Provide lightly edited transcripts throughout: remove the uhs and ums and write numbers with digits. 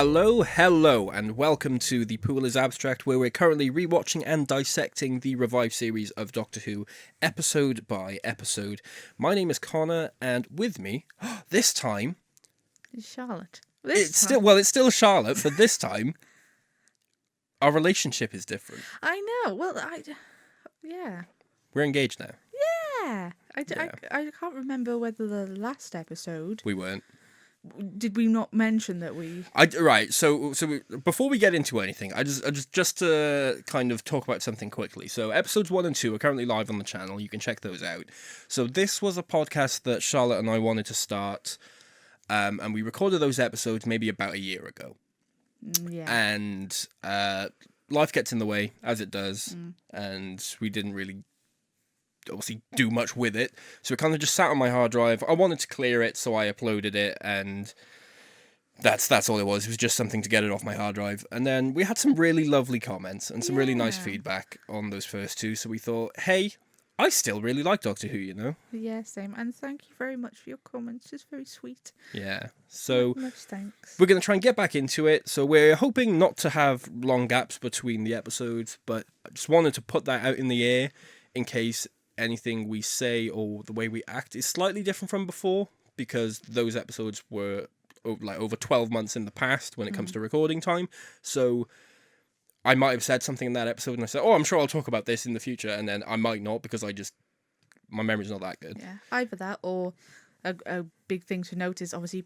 Hello, and welcome to The Pool is Abstract, where we're currently rewatching and dissecting the revived series of Doctor Who, episode by episode. My name is Connor, and with me, this time... Charlotte. It's still Charlotte, but this time, our relationship is different. I know. Well, yeah. We're engaged now. Yeah. I can't remember whether the last episode... We weren't. Did we not mention that we... Right, so before we get into anything, I just to kind of talk about something quickly. So episodes 1 and 2 are currently live on the channel. You can check those out. So this was a podcast that Charlotte and I wanted to start, and we recorded those episodes maybe about a year ago. Yeah. And life gets in the way, as it does, and we didn't really obviously do much with it, so it kind of just sat on my hard drive. I wanted to clear it, so I uploaded it, and that's all it was. It was just something to get it off my hard drive. And then we had some really lovely comments and some really nice feedback on those first two, so we thought, hey, I still really like Doctor Who, you know? Yeah, same. And thank you very much for your comments. It's very sweet. Yeah. So much thanks. We're going to try and get back into it. So we're hoping not to have long gaps between the episodes, but I just wanted to put that out in the air in case anything we say or the way we act is slightly different from before, because those episodes were over 12 months in the past when it comes to recording time. So I might have said something in that episode and I said, I'm sure I'll talk about this in the future, and then I might not, because my memory's not that good. Yeah, either that or a big thing to note is obviously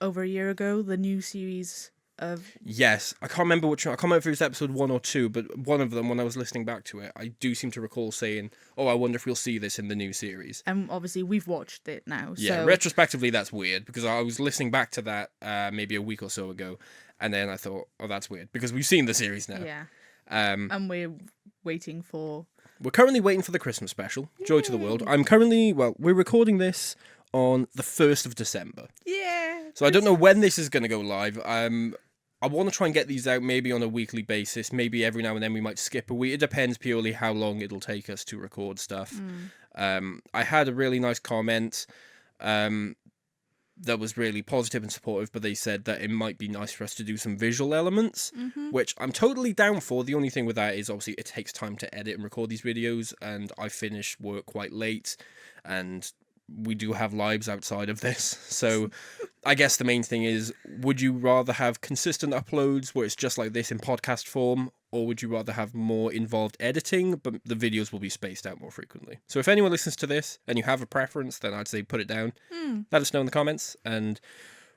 over a year ago, the new series of... Yes, I can't remember which one. I can't remember if it was episode 1 or 2, but one of them, when I was listening back to it, I do seem to recall saying, I wonder if we'll see this in the new series. And obviously we've watched it now. Yeah, so... retrospectively that's weird, because I was listening back to that maybe a week or so ago, and then I thought, that's weird, because we've seen the series now. Yeah. And we're waiting for... We're currently waiting for the Christmas special, Joy to the World. We're recording this on the 1st of December. Yeah. So I don't know when this is going to go live. I want to try and get these out maybe on a weekly basis. Maybe every now and then we might skip a week. It depends purely how long it'll take us to record stuff. I had a really nice comment that was really positive and supportive, but they said that it might be nice for us to do some visual elements, which I'm totally down for. The only thing with that is obviously it takes time to edit and record these videos, and I finish work quite late, and we do have lives outside of this. So I guess the main thing is, would you rather have consistent uploads where it's just like this in podcast form, or would you rather have more involved editing, but the videos will be spaced out more frequently? So if anyone listens to this and you have a preference, then I'd say put it down. Let us know in the comments, and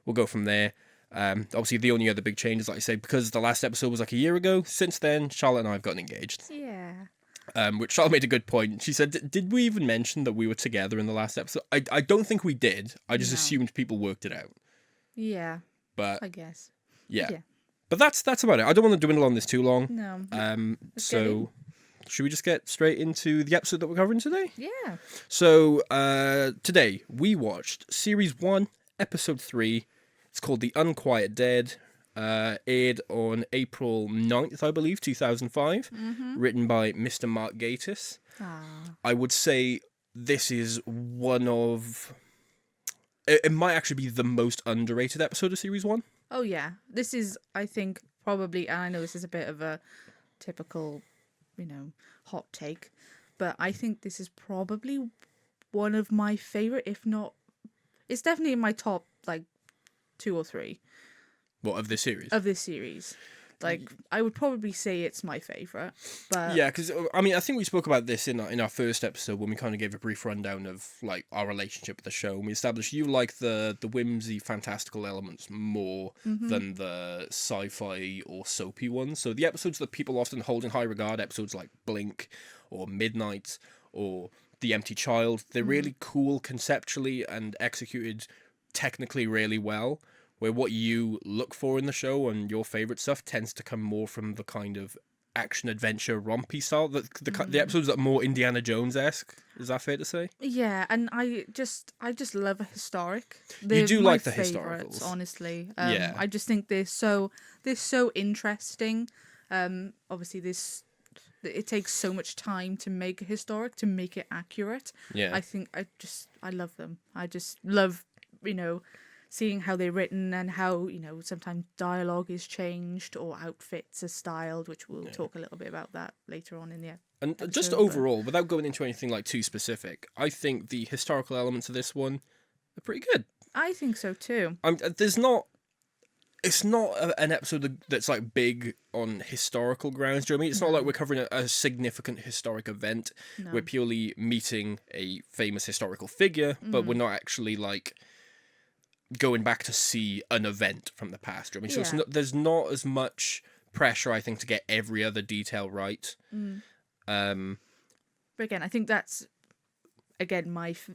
we'll go from there. Obviously, the only other big change is, like I say, because the last episode was like a year ago, since then, Charlotte and I have gotten engaged. Yeah. Which Charlotte made a good point. She said, did we even mention that we were together in the last episode? I don't think we did. I just assumed people worked it out. Yeah. But I guess. Yeah. But that's about it. I don't want to dwindle on this too long. No. So should we just get straight into the episode that we're covering today? Yeah. So today we watched Series 1, Episode 3. It's called The Unquiet Dead. Aired on April 9th, I believe, 2005. Written by Mr. Mark Gatiss. I would say this is one of... It might actually be the most underrated episode of Series 1. Oh, yeah. This is, I think, probably... And I know this is a bit of a typical, hot take. But I think this is probably one of my favourite, if not... It's definitely in my top, 2 or 3. What, of this series? Of this series. I would probably say it's my favourite. But yeah, because, I think we spoke about this in our first episode when we kind of gave a brief rundown of, our relationship with the show. And we established you like the whimsy, fantastical elements more than the sci-fi or soapy ones. So the episodes that people often hold in high regard, episodes like Blink or Midnight or The Empty Child, they're really cool conceptually and executed technically really well. Where what you look for in the show and your favourite stuff tends to come more from the kind of action-adventure rompy style. The episodes that are more Indiana Jones-esque. Is that fair to say? Yeah, and I just love a historic. You do like the favourites, historicals. Honestly. Yeah. I just think they're so interesting. Obviously, it takes so much time to make a historic, to make it accurate. Yeah. I think I love them. I just love, seeing how they're written and how, sometimes dialogue is changed or outfits are styled, which we'll talk a little bit about that later on in the And episode, just overall, without going into anything like too specific, I think the historical elements of this one are pretty good. I think so too. It's not an episode that's like big on historical grounds. Do you know what I mean? It's not like we're covering a significant historic event. No. We're purely meeting a famous historical figure, but we're not actually like going back to see an event from the past. Do you know what I mean? So there's not as much pressure, I think, to get every other detail right. But again, I think that's, again, if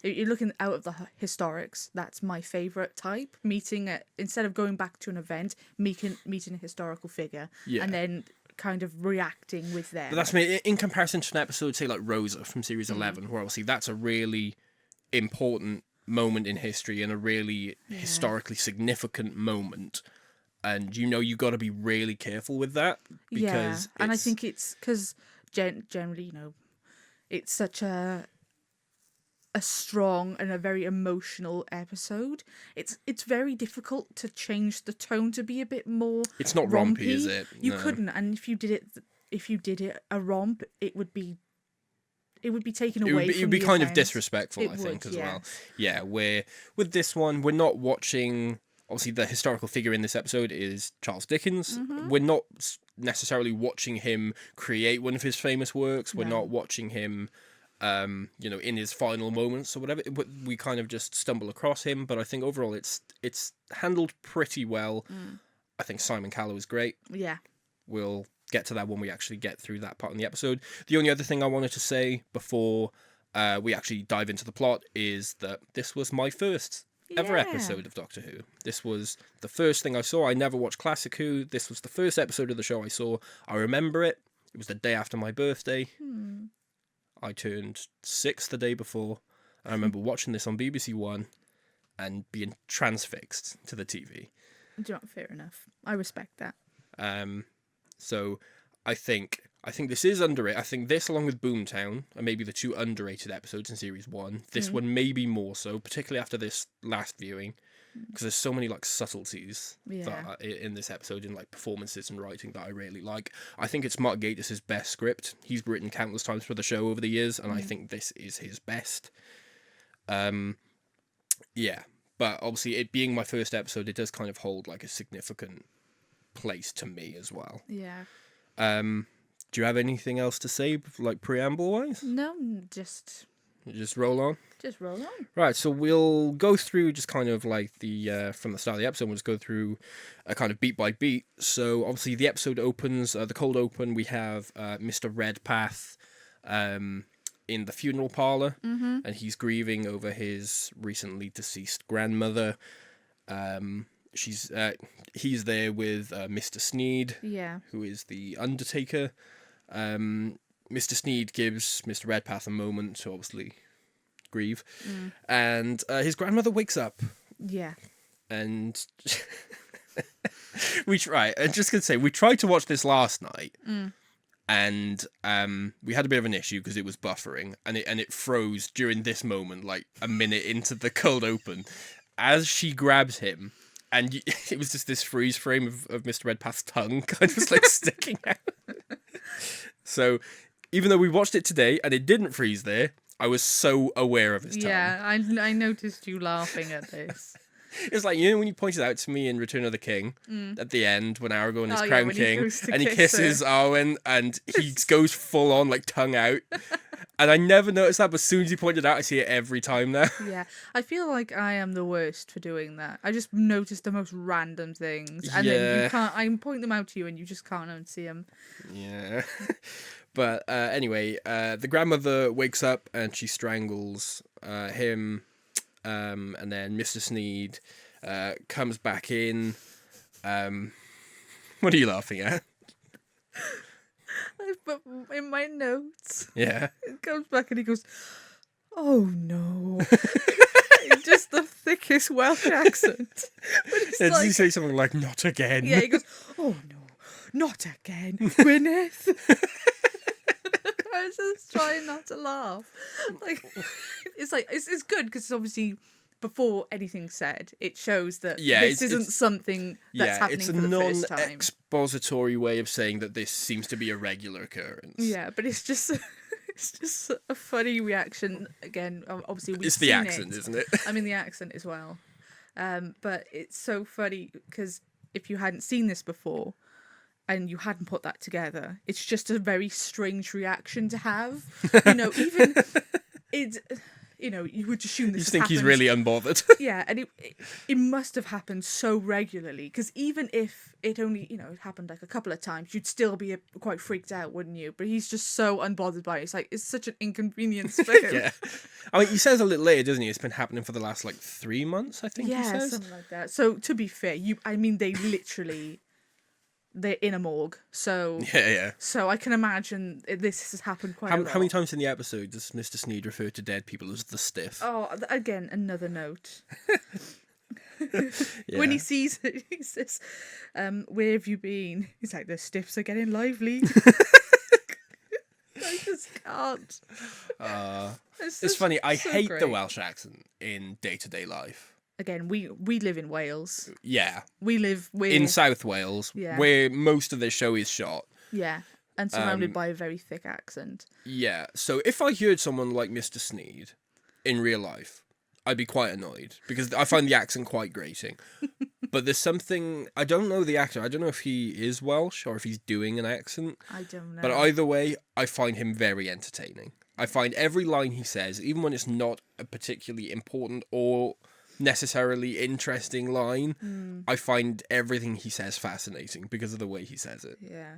you're looking out of the historics, that's my favourite type. Instead of going back to an event, meeting a historical figure, and then kind of reacting with them. But that's me in comparison to an episode, say like Rosa from series 11, where obviously that's a really important moment in history and a really historically significant moment. And you got to be really careful with that, because and I think it's because generally, it's such a strong and a very emotional episode. It's very difficult to change the tone to be a bit more. It's not rompy, is it? You couldn't, and if you did it a romp, it would be taken away. It would be kind of disrespectful, I think, as well. Yeah, with this one, we're not watching. Obviously, the historical figure in this episode is Charles Dickens. We're not necessarily watching him create one of his famous works. We're not watching him, in his final moments or whatever. We kind of just stumble across him. But I think overall, it's handled pretty well. I think Simon Callow is great. Yeah. We'll get to that when we actually get through that part in the episode. The only other thing I wanted to say before we actually dive into the plot is that this was my first ever episode of Doctor Who. This was the first thing I saw. I never watched Classic Who. This was the first episode of the show I saw. I remember it. It was the day after my birthday. I turned 6 the day before. I remember watching this on BBC One and being transfixed to the TV. Fair enough. I respect that. So I think this is underrated. I think this, along with Boomtown, are maybe the two underrated episodes in Series 1. This one maybe more so, particularly after this last viewing, because there's so many like subtleties that in this episode, in like performances and writing, that I really like. I think it's Mark Gatiss' best script. He's written countless times for the show over the years, and I think this is his best. But obviously, it being my first episode, it does kind of hold like a significant place to me as well. Yeah. Do you have anything else to say, like preamble wise? No, just roll on. Just roll on. Right, so we'll go through just kind of like the from the start of the episode. We'll just go through a kind of beat by beat. So obviously the episode opens, the cold open. We have Mr. Redpath in the funeral parlor, and he's grieving over his recently deceased grandmother. He's there with Mr. Sneed, who is the Undertaker. Mr. Sneed gives Mr. Redpath a moment to obviously grieve, and his grandmother wakes up. Yeah, and we tried to watch this last night, and we had a bit of an issue because it was buffering, and it froze during this moment, like a minute into the cold open, as she grabs him. And it was just this freeze frame of Mr. Redpath's tongue kind of like sticking out. So even though we watched it today and it didn't freeze there, I was so aware of his tongue. Yeah, I noticed you laughing at this. It's like, when you pointed out to me in Return of the King at the end when Aragorn is Crown King and he kisses Arwen and he goes full on like tongue out. And I never noticed that, but as soon as you pointed it out, I see it every time now. Yeah, I feel like I am the worst for doing that. I just notice the most random things, and then you can't. I point them out to you, and you just can't unsee them. Yeah, but anyway, the grandmother wakes up and she strangles him, and then Mr. Sneed comes back in. What are you laughing at? But in my notes, it comes back and he goes, "Oh no!" Just the thickest Welsh accent. Does he say something like "not again"? Yeah, he goes, "Oh no, not again, Gwyneth." I was just trying not to laugh. Like it's good because it's obviously before anything's said, it shows that Yeah, this isn't something that's happening it's a for the first time. non-expository way of saying that this seems to be a regular occurrence. Yeah, but it's just it's just a funny reaction. Again, obviously we've It's the seen accent, isn't it? I mean the accent as well. But it's so funny because if you hadn't seen this before and you hadn't put that together, it's just a very strange reaction to have. You know, even it's, you know, you would assume this. You think he's happened. really unbothered. Yeah, and it must have happened so regularly, because even if it only, you know, it happened like a couple of times, you'd still be quite freaked out, wouldn't you? But he's just so unbothered by it. It's like, it's such an inconvenience for him. Yeah. I mean, he says a little later, doesn't he? It's been happening for the last, like, 3 months, I think he Yeah, says. something like that. So, to be fair, I mean, they're in a morgue, so... Yeah. So I can imagine this has happened quite a lot. How many times in the episode does Mr. Sneed refer to dead people as the stiff? Oh, again, another note. Yeah. When he sees it, he says, where have you been? He's like, the stiffs are getting lively. I just can't. It's funny, I hate great. the Welsh accent in day-to-day life. Again, we live in Wales. Yeah. We're In South Wales, Yeah. where most of the show is shot. Yeah, and surrounded by a very thick accent. Yeah, so if I heard someone like Mr. Sneed in real life, I'd be quite annoyed, because I find the accent quite grating. But there's something... I don't know the actor. I don't know if he is Welsh or if he's doing an accent. I don't know. But either way, I find him very entertaining. I find every line he says, even when it's not a particularly important or necessarily interesting line, I find everything he says fascinating because of the way he says it. Yeah.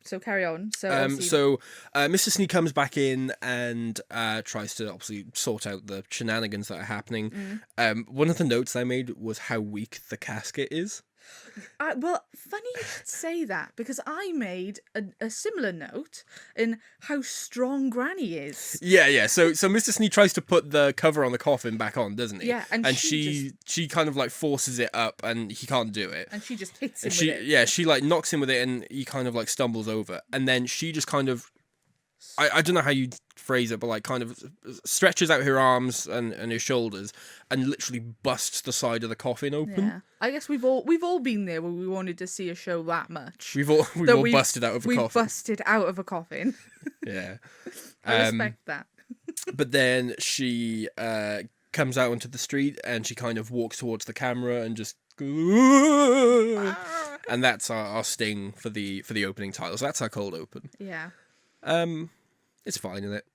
So carry on. So Mr. Sneed comes back in and tries to obviously sort out the shenanigans that are happening. One of the notes I made was how weak the casket is. Well, funny you should say that, because I made a similar note in how strong Granny is. Yeah. So Mr. Sneed tries to put the cover on the coffin back on, doesn't he? Yeah, and she kind of like forces it up, and he can't do it. And she just hits him And with it. Yeah, she like knocks him with it, and he kind of like stumbles over, and then she just kind of, I don't know how you phrase it, but like kind of stretches out her arms and her shoulders and literally busts the side of the coffin open. Yeah, I guess we've all been there where we wanted to see a show that much. We've all busted out of a coffin. We've busted out of a coffin. Yeah, I respect that. But then she comes out onto the street and she kind of walks towards the camera and just. And that's our sting for the opening titles. That's our cold open. Yeah. It's fine, isn't it?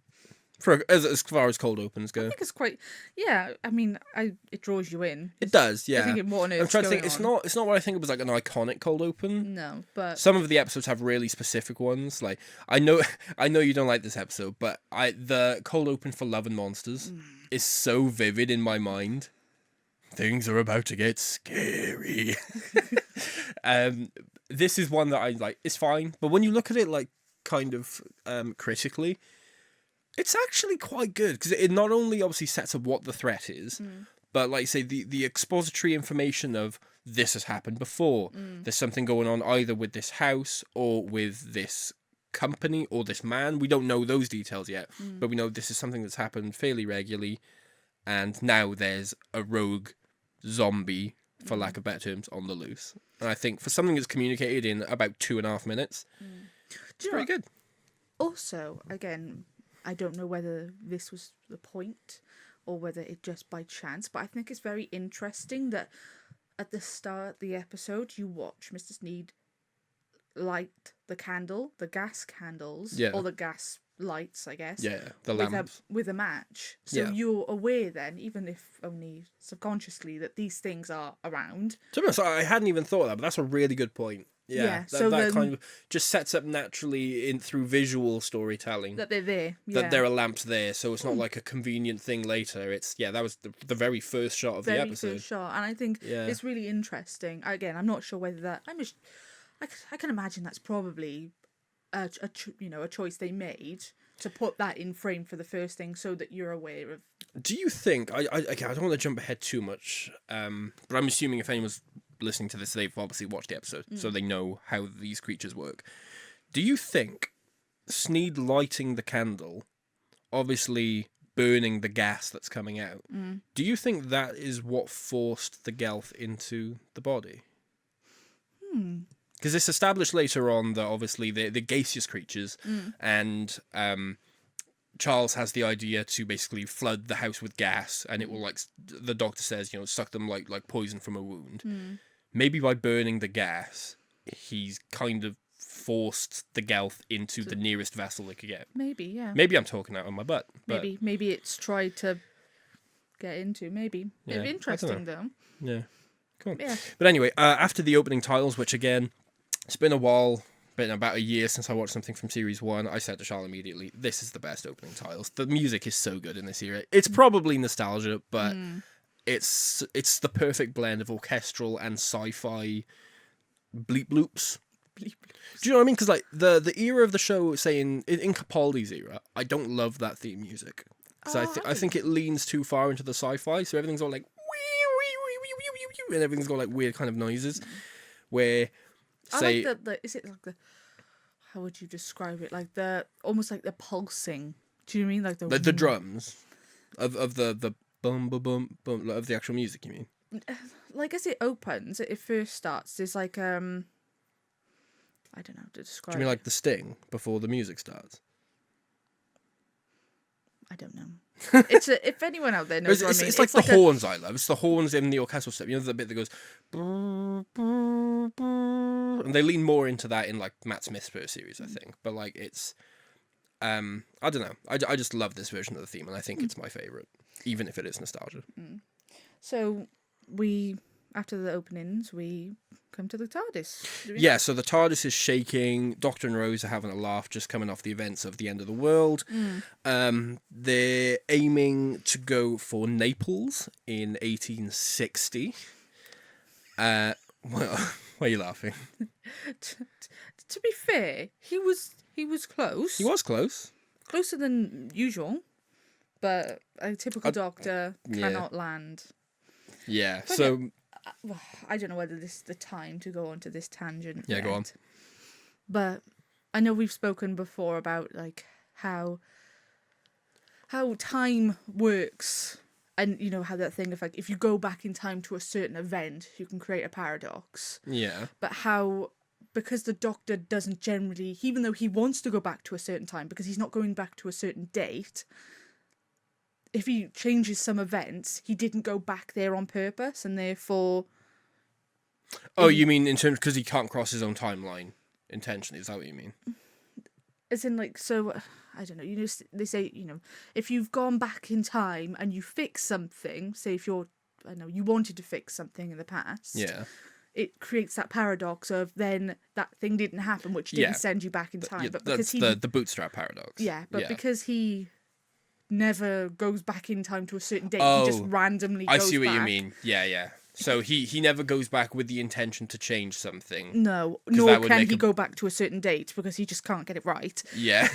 As far as cold opens go. I think it's quite. Yeah, I mean, it draws you in. It does, yeah. You're thinking, what on earth's I'm trying to think. going It's not what I think it was like an iconic cold open. No, but Some of the episodes have really specific ones. Like I know you don't like this episode, but the cold open for Love and Monsters is so vivid in my mind. Things are about to get scary. This is one that I like. It's fine, but when you look at it like kind of critically, it's actually quite good, because it not only obviously sets up what the threat is, but like say the expository information of this has happened before. There's something going on either with this house or with this company or this man. We don't know those details yet, but we know this is something that's happened fairly regularly, and now there's a rogue zombie, for lack of better terms, on the loose. And I think for something that's communicated in about 2.5 minutes, it's very good. Also, again, I don't know whether this was the point or whether it just by chance, but I think it's very interesting that at the start of the episode, you watch Mr. Sneed light the candle, the gas candles, or the gas lights, I guess. Yeah, the lamps. With a match. So you're aware then, even if only subconsciously, that these things are around. To be honest, I hadn't even thought of that, but that's a really good point. Yeah, that kind of just sets up naturally through visual storytelling that they're there. That there are lamps there, so it's not like a convenient thing later. It's that was the very first shot of the episode. Very first shot, and I think it's really interesting. Again, I'm not sure whether that. I can imagine that's probably a choice they made to put that in frame for the first thing, so that you're aware of. Do you think? I don't want to jump ahead too much, but I'm assuming if anyone's listening to this, they've obviously watched the episode, so they know how these creatures work. Do you think Sneed lighting the candle obviously burning the gas that's coming out. Do you think that is what forced the Gelth into the body? Because it's established later on that obviously they're gaseous creatures, and Charles has the idea to basically flood the house with gas, and it will, like the doctor says, suck them like poison from a wound. Maybe by burning the gas, he's kind of forced the Gelth into the nearest vessel they could get. Maybe, yeah. Maybe I'm talking out of my butt. But Maybe it's tried to get into. Maybe. Yeah, Interesting though. Yeah. Cool. Yeah. But anyway, after the opening titles, which again, it's been a while, been about a year since I watched something from Series 1, I said to Charlotte immediately, this is the best opening titles. The music is so good in this era. It's probably nostalgia, but it's the perfect blend of orchestral and sci-fi bleep bloops. Do you know what I mean? Because like the era of the show, say in Capaldi's era, I don't love that theme music. Because I think it leans too far into the sci-fi, so everything's all like and everything's got like weird kind of noises. Where say I like the is it like the, how would you describe it? Like almost like the pulsing. Do you mean like the drums of the bum bum bum bum of the actual music? You mean? Like as it opens, it first starts. There's like I don't know how to describe. Do you mean like the sting before the music starts? I don't know. It's if anyone out there knows what I mean. It's like the horns I love. It's the horns in the orchestral step. The bit that goes, and they lean more into that in like Matt Smith's first series, I think. But like it's, I don't know. I just love this version of the theme, and I think it's my favorite, even if it is nostalgia. So after the openings, we come to the TARDIS. Yeah, so the TARDIS is shaking. Doctor and Rose are having a laugh, just coming off the events of the end of the world. They're aiming to go for Naples in 1860. Well, why are you laughing? To be fair, he was close. He was close. Closer than usual, but a typical Doctor cannot land. Yeah, but so I don't know whether this is the time to go onto this tangent. Yeah, go on. But I know we've spoken before about like how time works, and how that thing of like if you go back in time to a certain event, you can create a paradox. Yeah. But how, because the Doctor doesn't generally, even though he wants to go back to a certain time, because he's not going back to a certain date. If he changes some events, he didn't go back there on purpose, and therefore. Oh, you mean in terms because he can't cross his own timeline intentionally? Is that what you mean? As in, like, so I don't know. They say if you've gone back in time and you fix something, say if you wanted to fix something in the past. Yeah. It creates that paradox of then that thing didn't happen, which didn't send you back in time. But because that's the bootstrap paradox. Yeah, but because he never goes back in time to a certain date, he just randomly goes back. I see what you mean. Yeah. So he never goes back with the intention to change something. No, nor can he go back to a certain date because he just can't get it right. Yeah.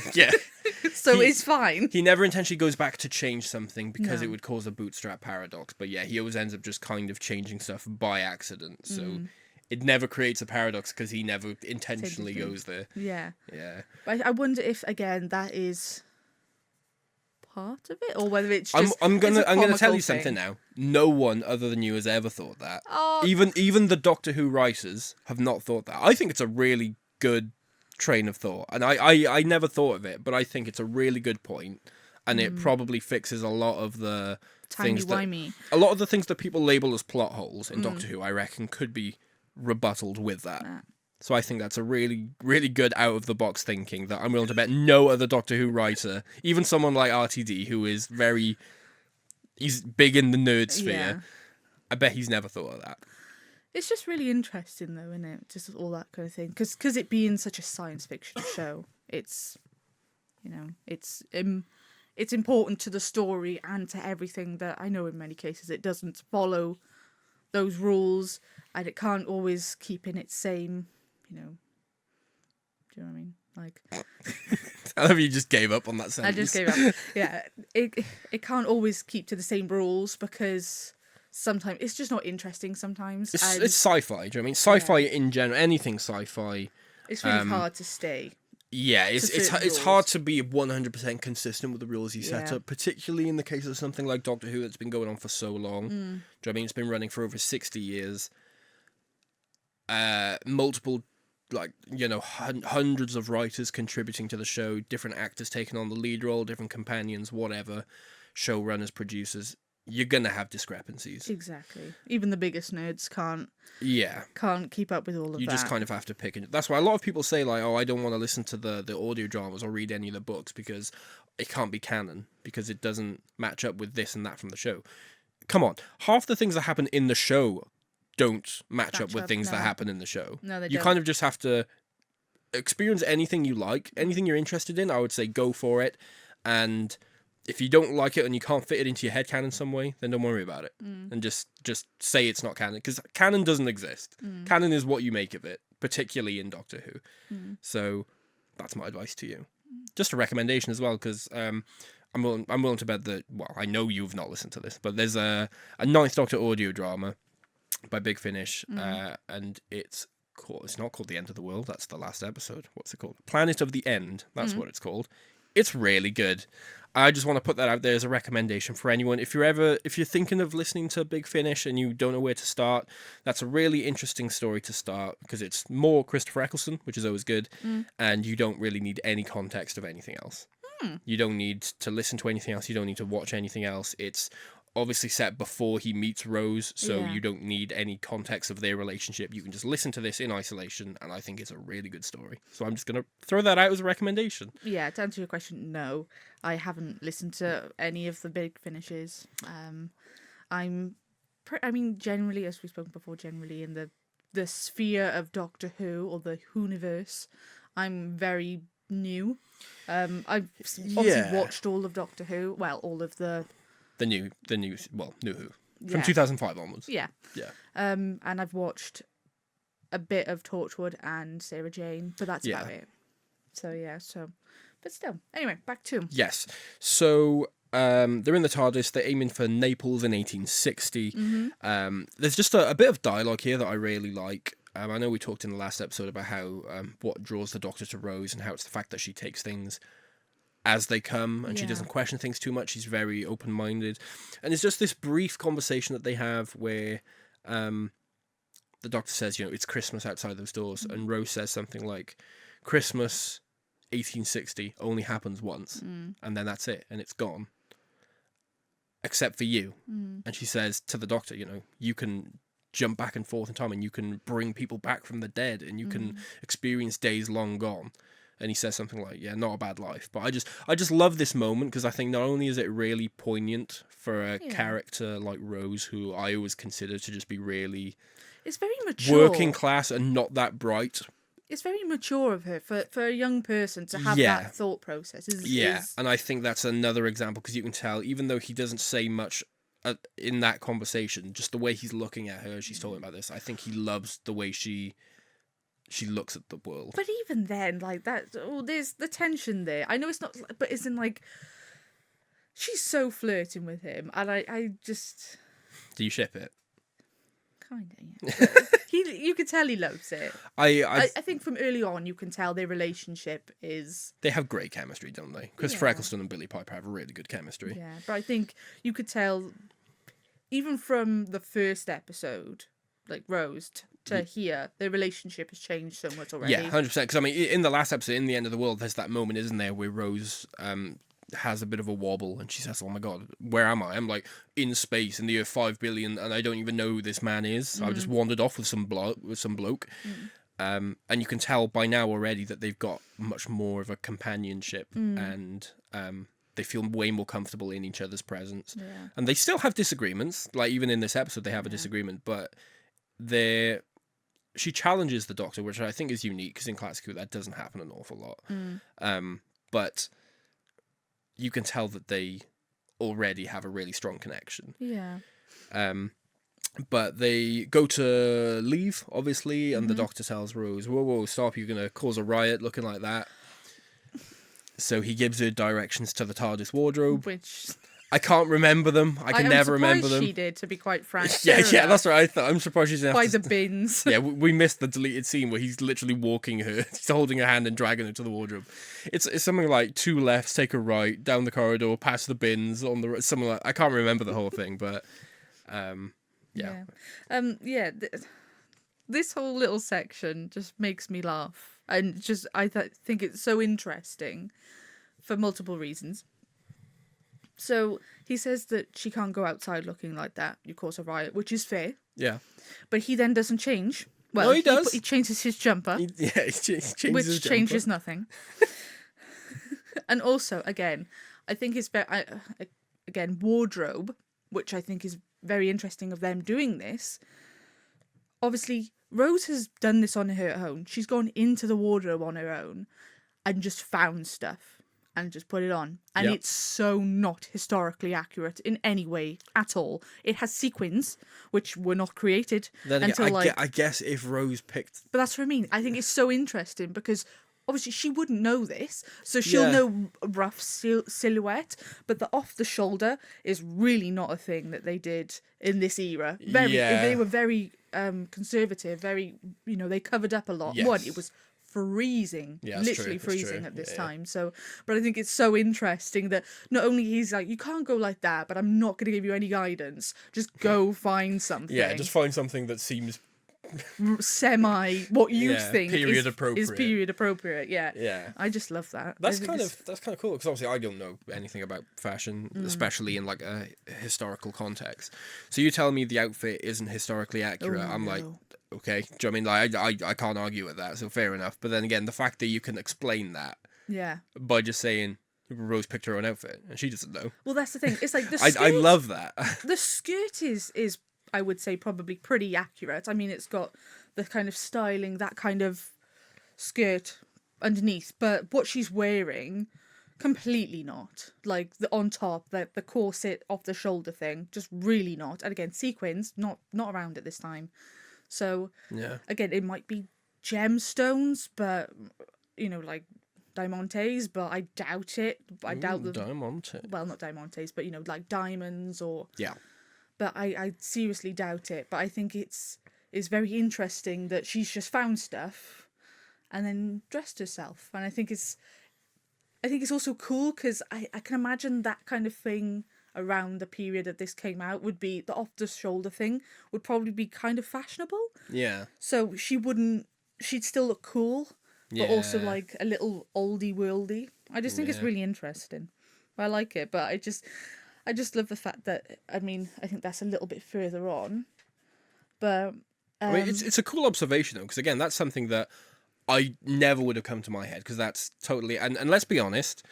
So it's fine. He never intentionally goes back to change something because it would cause a bootstrap paradox. But yeah, he always ends up just kind of changing stuff by accident. So it never creates a paradox because he never intentionally goes there. Yeah. Yeah. But I wonder if, again, that is part of it, or whether it's just I'm gonna tell you thing. something now. No one other than you has ever thought that. Oh. Even the Doctor Who writers have not thought that. I think it's a really good train of thought, and I never thought of it, but I think it's a really good point, and it probably fixes a lot of the things a lot of the things that people label as plot holes in Doctor Who. I reckon could be rebutted with that. So I think that's a really, really good out-of-the-box thinking that I'm willing to bet no other Doctor Who writer, even someone like RTD, who is he's big in the nerd sphere, I bet he's never thought of that. It's just really interesting, though, isn't it? Just all that kind of thing. Because it being such a science fiction show, it's important to the story and to everything that I know in many cases it doesn't follow those rules, and it can't always keep in its same... do you know what I mean? Like, I love you just gave up on that sentence. I just gave up. Yeah, it can't always keep to the same rules because sometimes it's just not interesting. Sometimes it's sci-fi. Do you know what I mean? Sci-fi in general, anything sci-fi. It's really hard to stay. Yeah, it's certain it's rules. hard to be 100% consistent with the rules you set Yeah. up, particularly in the case of something like Doctor Who that's been going on for so long. Do you know what I mean? It's been running for over 60 years. Multiple, like, you know, hundreds of writers contributing to the show, different actors taking on the lead role, different companions, whatever, showrunners, producers. You're gonna have discrepancies. Exactly. Even the biggest nerds can't Yeah. keep up with all of that. You just kind of have to pick it. That's why a lot of people say, like, oh, I don't want to listen to the audio dramas or read any of the books because it can't be canon, because it doesn't match up with this and that from the show. Come on. Half the things that happen in the show don't match up with things that happen in the show. No, they You don't. kind of just have to experience anything you like, anything you're interested in. I would say go for it. And if you don't like it and you can't fit it into your headcanon some way, then don't worry about it. And just say it's not canon, because canon doesn't exist. Canon is what you make of it, particularly in Doctor Who. So that's my advice to you. Just a recommendation as well, because I'm willing to bet that, well, I know you've not listened to this, but there's a Ninth Doctor audio drama by Big Finish, and it's not called The End of the World. That's the last episode. What's it called? Planet of the End. That's what it's called. It's really good. I just want to put that out there as a recommendation for anyone. If you're thinking of listening to Big Finish and you don't know where to start, that's a really interesting story to start, because it's more Christopher Eccleston, which is always good, and you don't really need any context of anything else. You don't need to listen to anything else. You don't need to watch anything else. It's obviously set before he meets Rose, so you don't need any context of their relationship. You can just listen to this in isolation, and I think it's a really good story. So I'm just going to throw that out as a recommendation. Yeah, to answer your question, no. I haven't listened to any of the Big Finishes. I mean, generally, as we've spoken before, generally in the sphere of Doctor Who or the Whoniverse, I'm very new. I've obviously watched all of Doctor Who. Well, all of the new Who. From 2005 onwards. Yeah. Yeah. And I've watched a bit of Torchwood and Sarah Jane, but that's about it. But still. Anyway, back to... Yes. So they're in the TARDIS. They're aiming for Naples in 1860. There's just a bit of dialogue here that I really like. I know we talked in the last episode about how what draws the Doctor to Rose, and how it's the fact that she takes things as they come, and she doesn't question things too much. She's very open-minded, and it's just this brief conversation that they have where the Doctor says, you know, it's Christmas outside those doors, and Rose says something like, Christmas 1860 only happens once, and then that's it, and it's gone, except for you. And she says to the Doctor, you know, you can jump back and forth in time, and you can bring people back from the dead, and you can experience days long gone. And he says something like, yeah, not a bad life. But I just love this moment, because I think not only is it really poignant for a character like Rose, who I always consider to just be really... It's very mature. Working class and not that bright. It's very mature of her for a young person to have that thought process. And I think that's another example, because you can tell, even though he doesn't say much in that conversation, just the way he's looking at her as she's talking about this, I think he loves the way she looks at the world. But even then, like that, there's the tension there. I know it's not, but isn't like she's so flirting with him, and I just... Do you ship it? Kinda, yeah. You can tell he loves it. I think from early on you can tell their relationship is... They have great chemistry, don't they? Christopher Eccleston and Billie Piper have really good chemistry. Yeah, but I think you could tell, even from the first episode, like Rose, to here, their relationship has changed so much already. Yeah, 100%. Because, I mean, in the last episode, in The End of the World, there's that moment, isn't there, where Rose has a bit of a wobble, and she says, oh my god, where am I? I'm, like, in space, in the year 5 billion, and I don't even know who this man is. I've just wandered off with some bloke. And you can tell by now already that they've got much more of a companionship, and they feel way more comfortable in each other's presence. Yeah. And they still have disagreements. Like, even in this episode, they have a disagreement, but she challenges the Doctor, which I think is unique, because in Classic Who that doesn't happen an awful lot. But you can tell that they already have a really strong connection. Yeah. But they go to leave, obviously, and the Doctor tells Rose, whoa, stop, you're going to cause a riot looking like that. So he gives her directions to the TARDIS wardrobe. Which I can't remember them. I can never remember them. She did, to be quite frank. Yeah, that's what I thought. I'm surprised she's by the bins. Yeah, we missed the deleted scene where he's literally walking her. He's holding her hand and dragging her to the wardrobe. It's something like 2 lefts, take a right, down the corridor, past the bins on the something like. I can't remember the whole thing, but yeah. This whole little section just makes me laugh, and just I think it's so interesting for multiple reasons. So he says that she can't go outside looking like that. You cause a riot, which is fair. Yeah. But he then doesn't change. Well, no, he does. He changes his jumper. He changes which his changes jumper. nothing. And also, again, I think it's very again wardrobe, which I think is very interesting of them doing this. Obviously, Rose has done this on her own. She's gone into the wardrobe on her own and just found stuff and just put it on. And it's so not historically accurate in any way at all. It has sequins, which were not created then until again, I guess if Rose picked... But that's what I mean. I think it's so interesting because obviously she wouldn't know this, so she'll know a rough silhouette, but the off-the-shoulder is really not a thing that they did in this era. They were very conservative, very, they covered up a lot. Yes. One, it was freezing, literally freezing at this time. So, but I think it's so interesting that not only he's like, you can't go like that, but I'm not going to give you any guidance. Just go find something. Yeah, just find something that seems semi what you think period appropriate. Is period appropriate. Yeah. I just love that. That's kind of cool because obviously I don't know anything about fashion, especially in like a historical context. So you tell me the outfit isn't historically accurate. I'm like, okay. Do you know what I mean? Like I can't argue with that. So fair enough. But then again, the fact that you can explain that, by just saying Rose picked her own outfit and she doesn't know. Well, that's the thing. It's like the skirt, I love that. The skirt is I would say probably pretty accurate. I mean, it's got the kind of styling, that kind of skirt underneath, but what she's wearing, completely not. Like the on top, the corset off the shoulder thing, just really not. And again, sequins, not around at this time. So again, it might be gemstones, but like diamantes, but I doubt it. I doubt them. Diamante. Well, not diamantes, but like diamonds or yeah. But I seriously doubt it. But I think it's very interesting that she's just found stuff and then dressed herself. And I think it's also cool because I can imagine that kind of thing around the period that this came out would be the off-the-shoulder thing would probably be kind of fashionable. Yeah. So she'd still look cool, but also like a little oldie worldy. I just think it's really interesting. I like it, but I just love the fact that, I think that's a little bit further on. But it's a cool observation, though, because, again, that's something that I never would have come to my head, because that's totally... And let's be honest,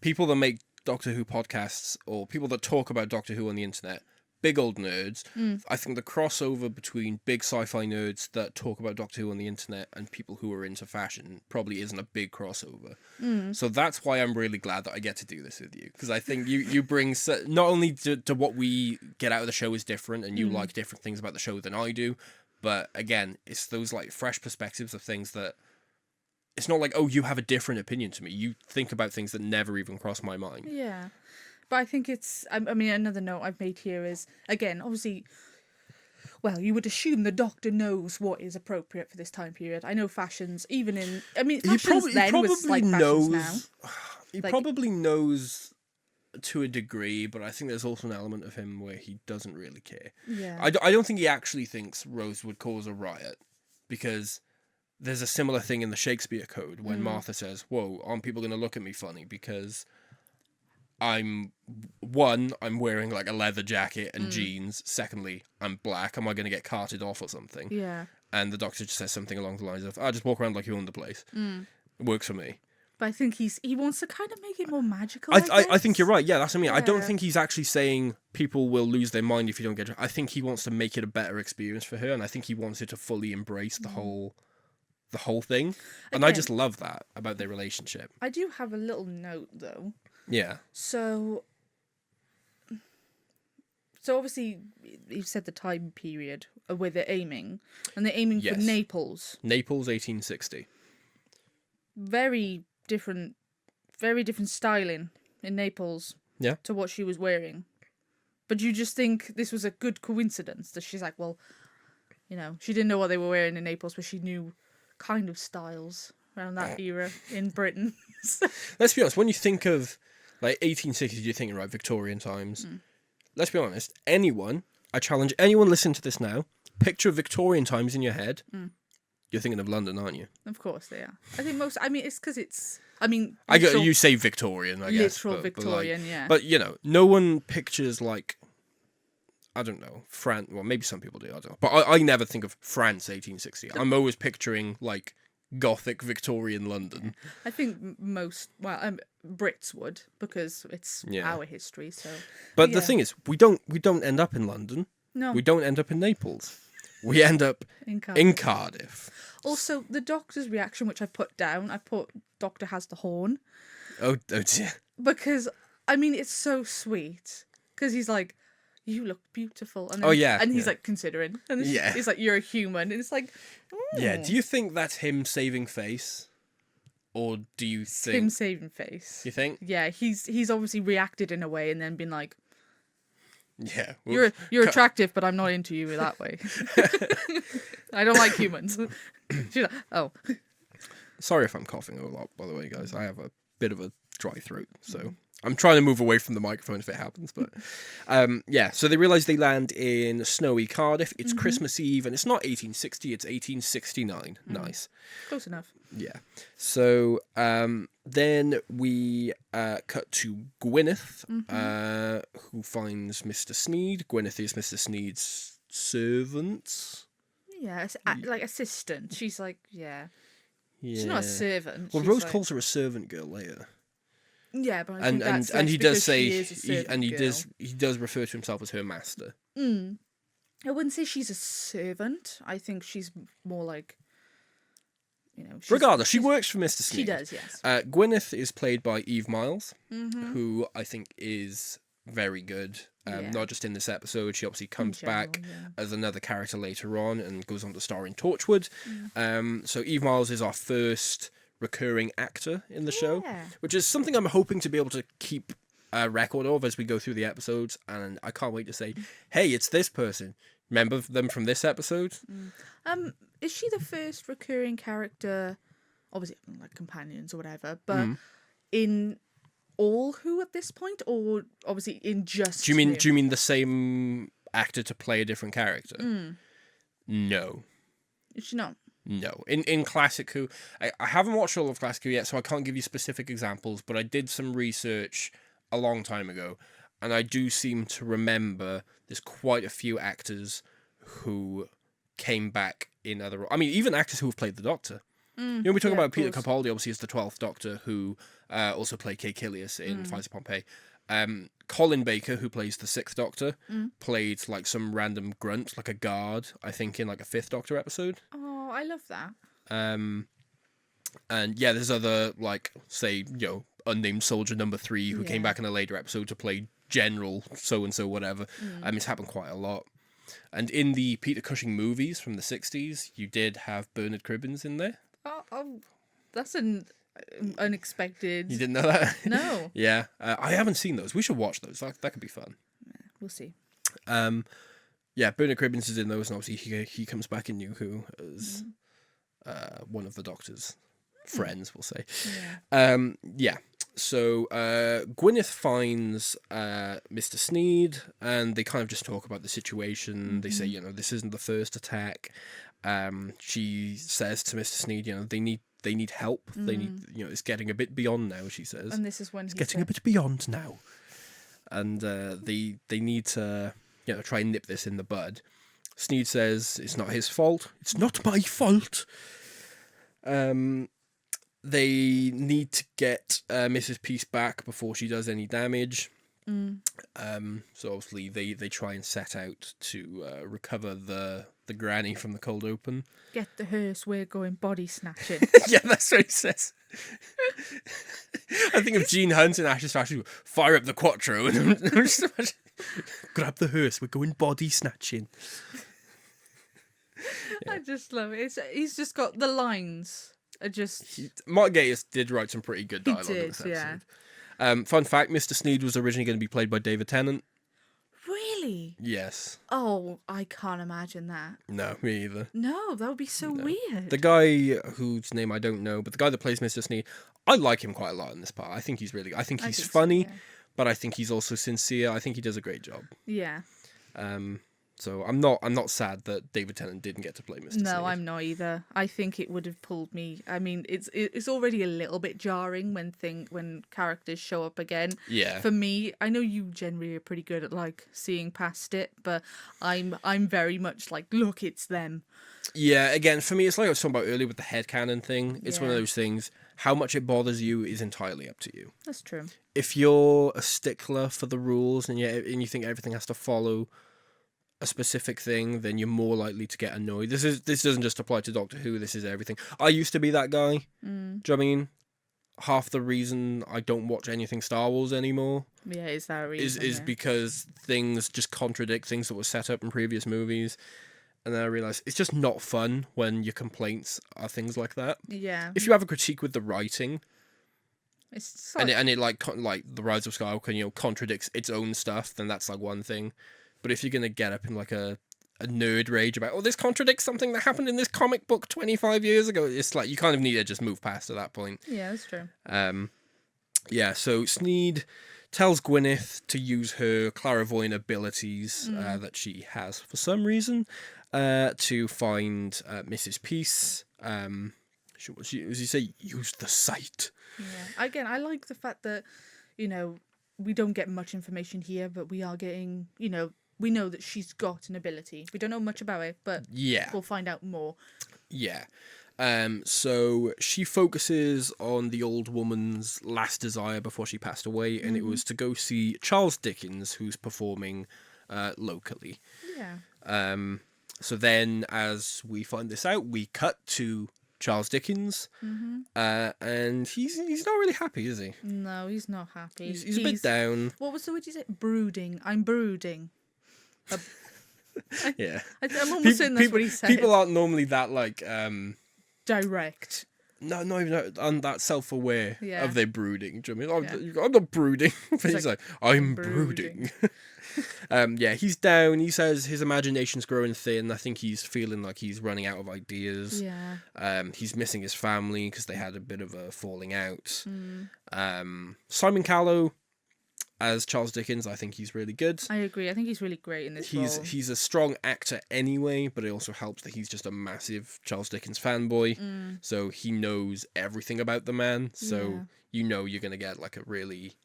people that make Doctor Who podcasts, or people that talk about Doctor Who on the internet, big old nerds. I think the crossover between big sci-fi nerds that talk about Doctor Who on the internet and people who are into fashion probably isn't a big crossover. So that's why I'm really glad that I get to do this with you, because I think you bring not only to what we get out of the show is different, and you like different things about the show than I do, but again, it's those like fresh perspectives of things that it's not like, oh, you have a different opinion to me. You think about things that never even crossed my mind. Yeah. But I think it's, another note I've made here is, again, obviously, well, you would assume the Doctor knows what is appropriate for this time period. I know fashions, even in, fashions then was like fashions now. He probably knows to a degree, but I think there's also an element of him where he doesn't really care. Yeah. I don't think he actually thinks Rose would cause a riot, because there's a similar thing in the Shakespeare Code when Martha says, whoa, aren't people going to look at me funny because... I'm wearing like a leather jacket and jeans. Secondly, I'm black. Am I going to get carted off or something? Yeah. And the Doctor just says something along the lines of, "I just walk around like you own the place." It works for me. But I think he wants to kind of make it more magical. I think you're right. Yeah, that's what I mean. Yeah. I don't think he's actually saying people will lose their mind if you don't get it. I think he wants to make it a better experience for her, and I think he wants her to fully embrace the whole thing. And I just love that about their relationship. I do have a little note though. Yeah. So obviously you've said the time period of where they're aiming, and they're aiming for Naples. Naples, 1860. Very different styling in Naples. to what she was wearing. But you just think this was a good coincidence that she's like, well, you know, she didn't know what they were wearing in Naples, but she knew kind of styles around that era in Britain. Let's be honest, when you think of like 1860s, you're thinking, right, Victorian times. Let's be honest, I challenge anyone listening to this now, picture Victorian times in your head. You're thinking of London, aren't you? Of course they are. I think it's because it's, you say Victorian, I guess. Literal Victorian, yeah. But, you know, no one pictures, like, I don't know, France. Well, maybe some people do, I don't know. But I never think of France 1860. I'm always picturing, like, Gothic Victorian London. I think most, Brits would, because it's our history, so. But the thing is, we don't end up in London. No. We don't end up in Naples. We end up in Cardiff. Also, the Doctor's reaction, which I've put down, Doctor has the horn. Oh dear. Because, it's so sweet. Because he's like, you look beautiful. And then, and he's like, considering. And he's like, you're a human. And it's like, Yeah, do you think that's him saving face? Or do you think... him saving face. You think? Yeah, he's obviously reacted in a way and then been like, yeah. You're attractive, but I'm not into you that way. I don't like humans. She's like, oh. Sorry if I'm coughing a lot, by the way, guys. I have a bit of a dry throat, so I'm trying to move away from the microphone if it happens. But so they realise they land in snowy Cardiff. It's Christmas Eve, and it's not 1860, it's 1869. Nice. Close enough. Yeah. So then we cut to Gwyneth, who finds Mr. Sneed. Gwyneth is Mr. Sneed's servant. Yeah, like assistant. She's like, she's not a servant. Well, Rose calls her a servant girl later. Yeah, but I think that's he does say he does refer to himself as her master. I wouldn't say she's a servant. I think she's more like, regardless, she works for Mr. Sneed. She does, yes. Gwyneth is played by Eve Miles, who I think is very good. Not just in this episode, she obviously comes back as another character later on and goes on to star in Torchwood. So Eve Miles is our first recurring actor in the show, which is something I'm hoping to be able to keep a record of as we go through the episodes, and I can't wait to say, hey, it's this person. Remember them from this episode? Is she the first recurring character, obviously like companions or whatever, but in all Who at this point, or obviously in just do you mean the same actor to play a different character? No. Is she not? No. In Classic Who, I haven't watched all of Classic Who yet, so I can't give you specific examples, but I did some research a long time ago, and I do seem to remember there's quite a few actors who came back in other... I mean, even actors who have played the Doctor. We talk about Peter Capaldi, obviously, as the 12th Doctor, who also played Kay Kilius in Fires of Pompeii. Colin Baker, who plays the 6th Doctor, played like some random grunt, like a guard, I think, in like a 5th Doctor episode. Oh, I love that. And yeah, there's other, like, say, unnamed soldier number 3 who came back in a later episode to play General so-and-so, whatever. It's happened quite a lot. And in the Peter Cushing movies from the 60s, you did have Bernard Cribbins in there. Oh, that's an unexpected... You didn't know that? No. Yeah. I haven't seen those. We should watch those. That could be fun. Yeah, we'll see. Yeah, Bernard Cribbins is in those, and obviously he comes back in New Who as one of the Doctor's friends, we'll say. Yeah. So Gwyneth finds Mr. Sneed, and they kind of just talk about the situation. They say, this isn't the first attack. She says to Mr. Sneed, they need help. They need, it's getting a bit beyond now, she says. And this is when it's getting a bit beyond now. And they need to, try and nip this in the bud. Sneed says it's not his fault. It's not my fault. They need to get Mrs. Peace back before she does any damage. So obviously they try and set out to recover the granny from the cold open. Get the hearse, we're going body snatching. Yeah, that's what he says. I think of Gene Hunt and Ashes Fashion, fire up the Quattro, and I'm just imagining, grab the hearse, we're going body snatching. Yeah. I just love it. He's just got the lines. Mark Gatiss did write some pretty good dialogue in this episode. Fun fact, Mr. Sneed was originally going to be played by David Tennant. Really? Yes. Oh, I can't imagine that. No, me either. No, that would be so weird. The guy whose name I don't know, but the guy that plays Mr. Sneed, I like him quite a lot in this part. I think he's really good. I think he's funny, so, yeah. but I think he's also sincere. I think he does a great job. Yeah. So I'm not sad that David Tennant didn't get to play Mr. Sneed. No, I'm not either. I think it would have pulled me. I mean, it's already a little bit jarring when characters show up again. Yeah. For me, I know you generally are pretty good at like seeing past it, but I'm very much like, look, it's them. Yeah, again, for me, it's like I was talking about earlier with the headcanon thing. It's one of those things. How much it bothers you is entirely up to you. That's true. If you're a stickler for the rules and you think everything has to follow a specific thing, then you're more likely to get annoyed. This doesn't just apply to Doctor Who. This is everything. I used to be that guy. Do you know what I mean? Half the reason I don't watch anything Star Wars anymore. Yeah, is that a reason? Is because things just contradict things that were set up in previous movies. And then I realised it's just not fun when your complaints are things like that. Yeah. If you have a critique with the writing, it's and it like the Rise of Skywalker, contradicts its own stuff, then that's like one thing. But if you're gonna get up in like a nerd rage about, this contradicts something that happened in this comic book 25 years ago, it's like you kind of need to just move past at that point. Yeah, that's true. Yeah. So Sneed tells Gwyneth to use her clairvoyant abilities that she has for some reason to find Mrs. Peace. As you say, use the sight. Yeah. Again, I like the fact that, we don't get much information here, but we are getting, we know that she's got an ability. We don't know much about it, but we'll find out more. Yeah. So she focuses on the old woman's last desire before she passed away, and it was to go see Charles Dickens, who's performing locally. Yeah. So then, as we find this out, we cut to Charles Dickens, and he's not really happy, is he? No, he's not happy. He's a bit down. What was the word you said? Brooding. I'm brooding. Yeah. I'm almost certain that's what he said. People aren't normally that direct. No, not even that self-aware of their brooding. Do you know what I mean? I'm not brooding. But he's like, I'm brooding. He's down. He says his imagination's growing thin. I think he's feeling like he's running out of ideas. Yeah. He's missing his family because they had a bit of a falling out. Simon Callow as Charles Dickens, I think he's really good. I agree. I think he's really great in this role. He's a strong actor anyway, but it also helps that he's just a massive Charles Dickens fanboy. So he knows everything about the man. So you're going to get like a really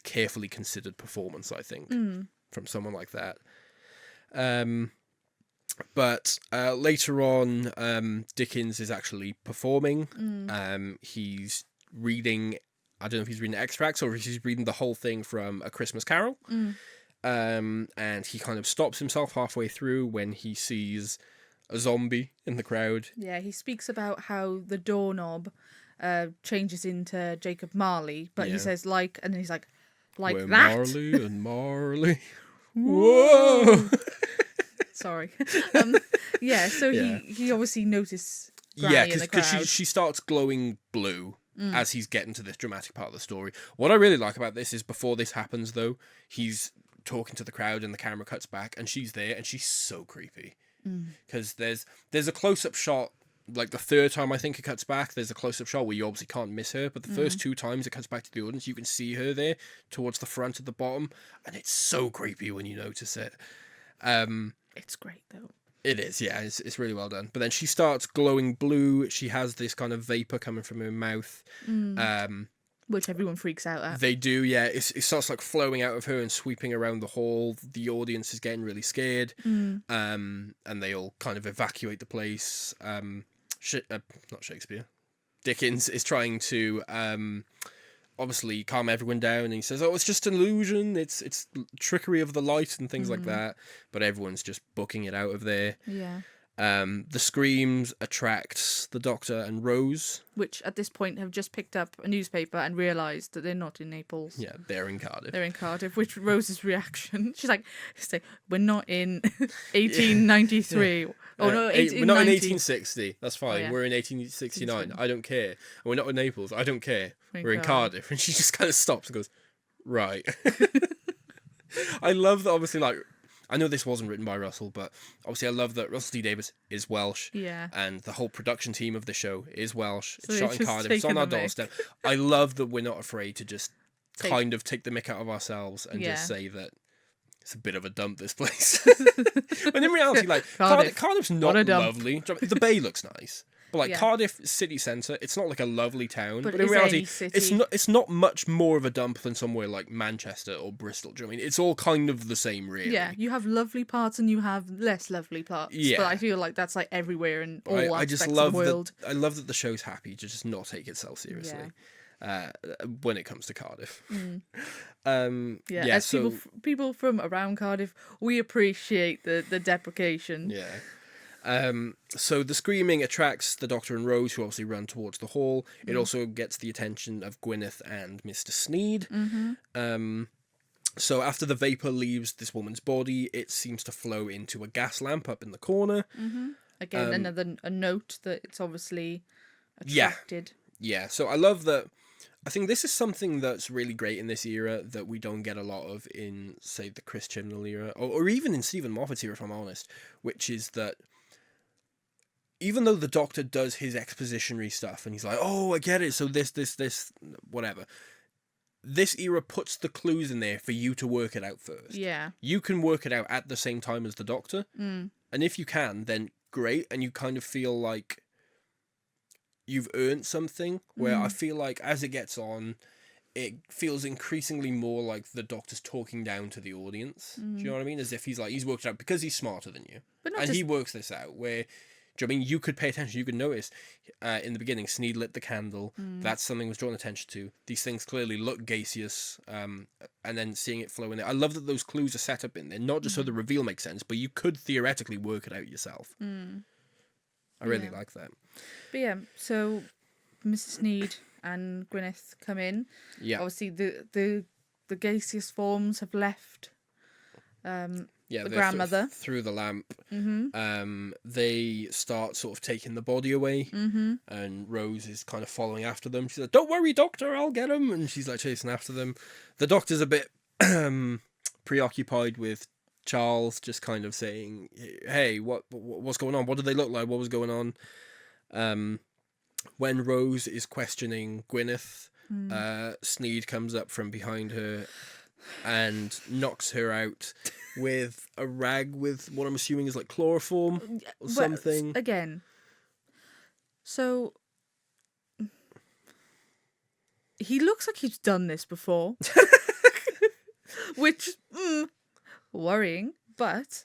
carefully considered performance, I think, from someone like that. But later on, Dickens is actually performing. He's reading, I don't know if he's reading extracts or if he's reading the whole thing from A Christmas Carol. And he kind of stops himself halfway through when he sees a zombie in the crowd. Yeah, he speaks about how the doorknob changes into Jacob Marley, but he says and then he's like We're that. Marley and Marley. Whoa! Sorry. So he obviously noticed Granny in the crowd. Because she starts glowing blue as he's getting to this dramatic part of the story. What I really like about this is before this happens, though, he's talking to the crowd and the camera cuts back and she's there and she's so creepy. Because there's a close-up shot, like the third time I think it cuts back, there's a close-up shot where you obviously can't miss her, but the first two times it cuts back to the audience, you can see her there towards the front at the bottom, and it's so creepy when you notice it. It's great, though. It is, yeah. It's really well done. But then she starts glowing blue. She has this kind of vapor coming from her mouth. Which everyone freaks out at. They do, yeah. It starts like flowing out of her and sweeping around the hall. The audience is getting really scared. And they all kind of evacuate the place. Not Shakespeare. Dickens is trying to obviously calm everyone down, and he says, it's just an illusion, it's trickery of the light and things like that, but everyone's just booking it out of there. The screams attract the Doctor and Rose, which at this point have just picked up a newspaper and realised that they're not in Naples. Yeah, they're in Cardiff. They're in Cardiff, which Rose's reaction, she's like, we're not in 1893. Oh no, We're not in 1890. 1860. That's fine. yeah. We're in 1869. I don't care. And we're not in Naples. I don't care. We're in Cardiff. And she just kind of stops and goes, right. I love that, obviously, like, I know this wasn't written by Russell, but obviously I love that Russell T Davies is Welsh. Yeah. And the whole production team of the show is Welsh. So it's shot in Cardiff. It's on our doorstep. I love that we're not afraid to just kind of take the mick out of ourselves and just say that it's a bit of a dump, this place. When in reality, like, Cardiff's not lovely. The bay looks nice. But, like, Cardiff city centre, it's not like a lovely town. But in reality, it's not much more of a dump than somewhere like Manchester or Bristol. Do you know what I mean? It's all kind of the same, really. Yeah, you have lovely parts and you have less lovely parts. Yeah. But I feel like that's, like, everywhere in all aspects of the world. I love that the show's happy to just not take itself seriously. When it comes to Cardiff. As people from around Cardiff, we appreciate the deprecation. Yeah. So the screaming attracts the Doctor and Rose, who obviously run towards the hall. It also gets the attention of Gwyneth and Mr. Sneed. So after the vapour leaves this woman's body, it seems to flow into a gas lamp up in the corner. Again, a note that it's obviously attracted. Yeah, so I love that. I think this is something that's really great in this era that we don't get a lot of in, say, the Chris Chibnall era, or even in Stephen Moffat's era, if I'm honest, which is that even though the Doctor does his expositionary stuff and he's like, oh, I get it, so this, whatever, this era puts the clues in there for you to work it out first. Yeah. You can work it out at the same time as the Doctor, and if you can, then great, and you kind of feel like you've earned something, where I feel like as it gets on, it feels increasingly more like the Doctor's talking down to the audience. Do you know what I mean? As if he's worked it out because he's smarter than you. He works this out, where, do you know what I mean? You could pay attention, you could notice in the beginning, Sneed lit the candle, that's something was drawn attention to. These things clearly look gaseous, and then seeing it flow in there. I love that those clues are set up in there, not just so the reveal makes sense, but you could theoretically work it out yourself. I really like that. But yeah, so Mrs. Sneed and Gwyneth come in. Yeah. Obviously, the gaseous forms have left the grandmother. Through the lamp. They start sort of taking the body away, and Rose is kind of following after them. She's like, don't worry, Doctor, I'll get him. And she's like chasing after them. The Doctor's a bit preoccupied with Charles, just kind of saying, hey, what's going on? What do they look like? What was going on? When Rose is questioning Gwyneth, Sneed comes up from behind her and knocks her out with a rag with what I'm assuming is like chloroform or something. Again, so he looks like he's done this before, which worrying, but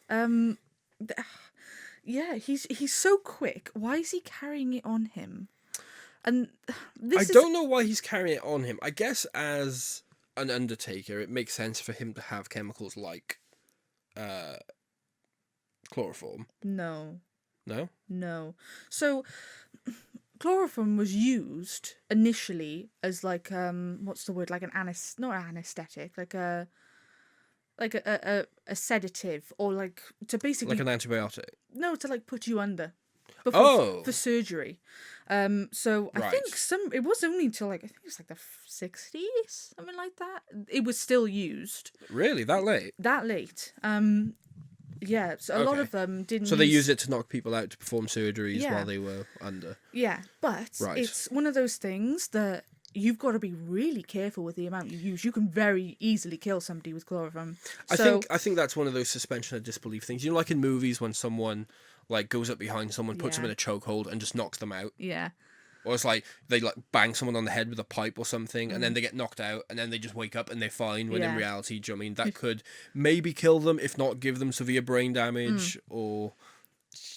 yeah, he's so quick. Why is he carrying it on him? And I don't know why he's carrying it on him. I guess as an undertaker, it makes sense for him to have chemicals like chloroform. No. So chloroform was used initially as like what's the word, like not anesthetic, like a sedative, or like to basically like an antibiotic. No, to like put you under. For surgery. So I think it was only until like, I think it was like the 60s, something like that. It was still used. Really? That late? That late. Yeah, so a lot of them didn't. So they used it to knock people out to perform surgeries while they were under. Yeah, but it's one of those things that you've got to be really careful with the amount you use. You can very easily kill somebody with chloroform. I think that's one of those suspension of disbelief things. You know, like in movies when someone like goes up behind someone, puts them in a chokehold, and just knocks them out. Yeah. Or it's like they like bang someone on the head with a pipe or something, and then they get knocked out, and then they just wake up and they're fine. When in reality, do you know what I mean, that could maybe kill them, if not give them severe brain damage, or,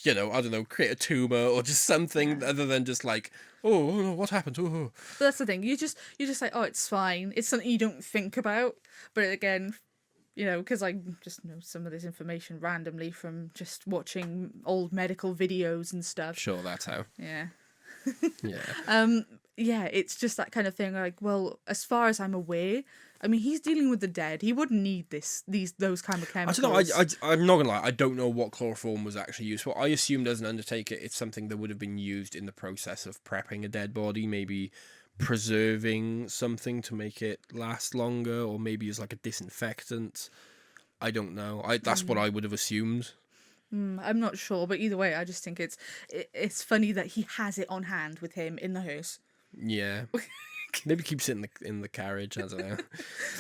you know, I don't know, create a tumor or just something other than just like, oh, what happened? Oh. But that's the thing. You just like, oh, it's fine. It's something you don't think about. But again, you know, because I just know some of this information randomly from just watching old medical videos and stuff. Sure, that's how. Yeah. Yeah. yeah, it's just that kind of thing. Like, well, as far as I'm aware, I mean, he's dealing with the dead. He wouldn't need those kind of I chemicals. don't know. I'm not gonna lie. I don't know what chloroform was actually used for. I assumed as an undertaker, it's something that would have been used in the process of prepping a dead body, maybe preserving something to make it last longer, or maybe as like a disinfectant. I don't know. That's what I would have assumed. I'm not sure, but either way, I just think it's funny that he has it on hand with him in the hearse. Yeah. Maybe keeps it in the carriage. I don't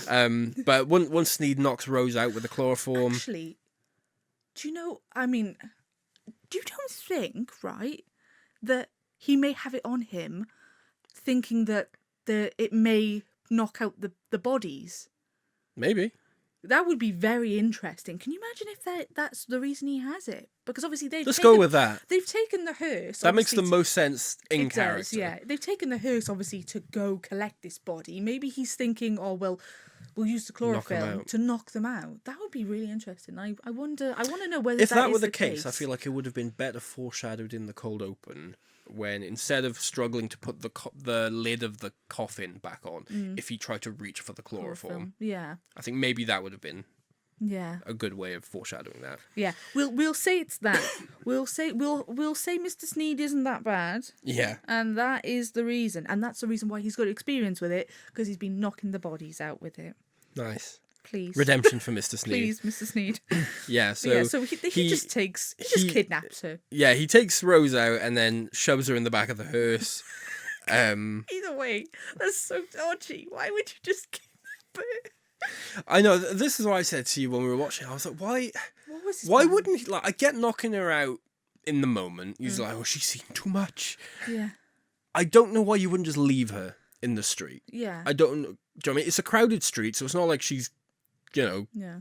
know. But once Sneed knocks Rose out with the chloroform. Actually, do you know? I mean, you don't think, right, that he may have it on him, thinking that it may knock out the bodies? Maybe. That would be very interesting. Can you imagine if that's the reason he has it? Because obviously Let's go with that. They've taken the hearse. That makes the most sense in character. Does, yeah. They've taken the hearse, obviously, to go collect this body. Maybe he's thinking, oh, well, we'll use the chlorophyll to knock them out. That would be really interesting. I want to know whether if that were is the case, I feel like it would have been better foreshadowed in the cold open, when instead of struggling to put the lid of the coffin back on, if he tried to reach for the chloroform. Yeah. I think maybe that would have been Yeah. a good way of foreshadowing that. Yeah. We'll say it's that. we'll say Mr. Sneed isn't that bad. Yeah. And that is the reason. And that's the reason why he's got experience with it, because he's been knocking the bodies out with it. Nice. Please. Redemption for Mr. Sneed. Please, Mr. Sneed. Yeah, so he just kidnaps her. Yeah, he takes Rose out and then shoves her in the back of the hearse. Either way, that's so dodgy. Why would you just kidnap her? I know, this is what I said to you when we were watching. I was like, why wouldn't he, like, I get knocking her out in the moment. He's like, oh, she's seen too much. Yeah. I don't know why you wouldn't just leave her in the street. Yeah. I don't know. Do you know what I mean? It's a crowded street, so it's not like she's, Yeah. Do you know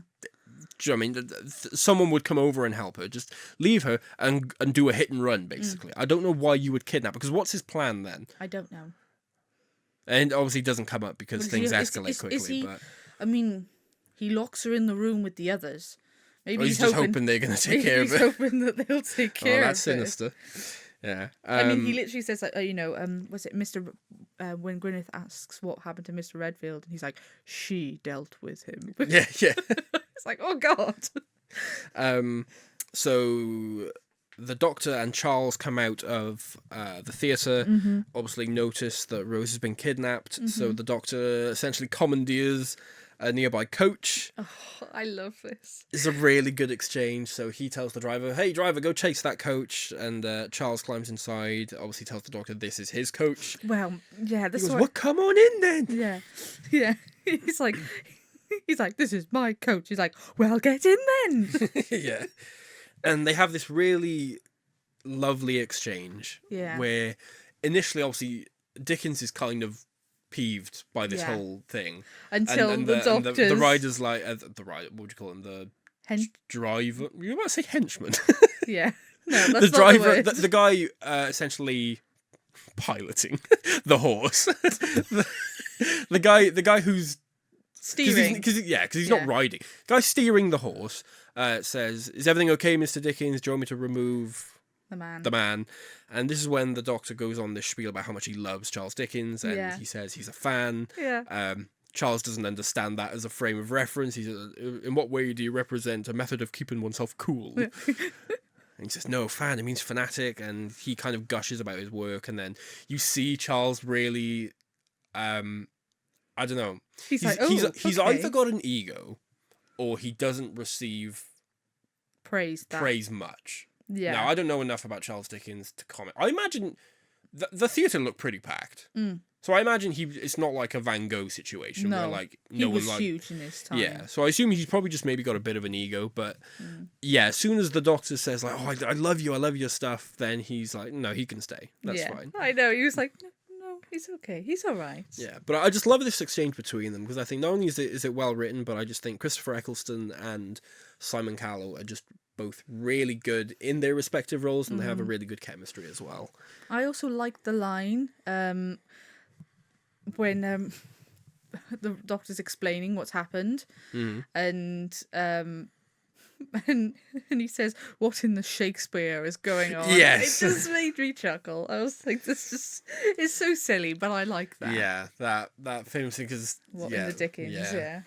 what I mean? Someone would come over and help her. Just leave her and do a hit and run, basically. I don't know why you would kidnap her, because what's his plan then? I don't know. And obviously it doesn't come up because things escalate quickly. But I mean, he locks her in the room with the others. Maybe he's just hoping they're going to take care of it. He's hoping that they'll take care of it. Oh, that's sinister. Yeah. I mean, he literally says, like, was it Mr. When Gwyneth asks what happened to Mr. Redfield, and he's like, she dealt with him. Yeah. It's like, oh God. So the Doctor and Charles come out of the theatre, obviously notice that Rose has been kidnapped, so the Doctor essentially commandeers a nearby coach. Oh, I love this. It's a really good exchange. So he tells the driver, hey, driver, go chase that coach. And Charles climbs inside, obviously tells the Doctor this is his coach. Well, yeah. He goes, well, come on in then. Yeah. Yeah. He's like, this is my coach. He's like, well, get in then. Yeah. And they have this really lovely exchange. Yeah. Where initially, obviously, Dickens is kind of peeved by this whole thing until and the rider's like the rider, what would you call him, the driver, you might say henchman. Yeah, no, that's the driver, the guy essentially piloting the horse. the guy who's steering, because he's not riding. The guy steering the horse says, is everything okay, Mr. Dickens? Do you want me to remove the man? And this is when the Doctor goes on this spiel about how much he loves Charles Dickens, and he says he's a fan. Yeah. Charles doesn't understand that as a frame of reference. He says, in what way do you represent a method of keeping oneself cool? And he says, no, fan, it means fanatic, and he kind of gushes about his work, and then you see Charles really, I don't know. He's either got an ego, or he doesn't receive praise much. Yeah. Now, I don't know enough about Charles Dickens to comment. I imagine the theatre looked pretty packed. So I imagine it's not like a Van Gogh situation where like no one like, huge in his time. Yeah. So I assume he's probably just maybe got a bit of an ego, but yeah, as soon as the Doctor says like, oh, I love your stuff, then he's like, no, he can stay. That's fine. I know. He was like, no, he's okay. He's all right. Yeah, but I just love this exchange between them, because I think not only is it well written, but I just think Christopher Eccleston and Simon Callow are just both really good in their respective roles, and they have a really good chemistry as well. I also like the line when the Doctor's explaining what's happened, and and he says, "What in the Shakespeare is going on?" Yes. It just made me chuckle. I was like, "This just is so silly," but I like that. Yeah, that famous thing because What in the Dickens? Yeah.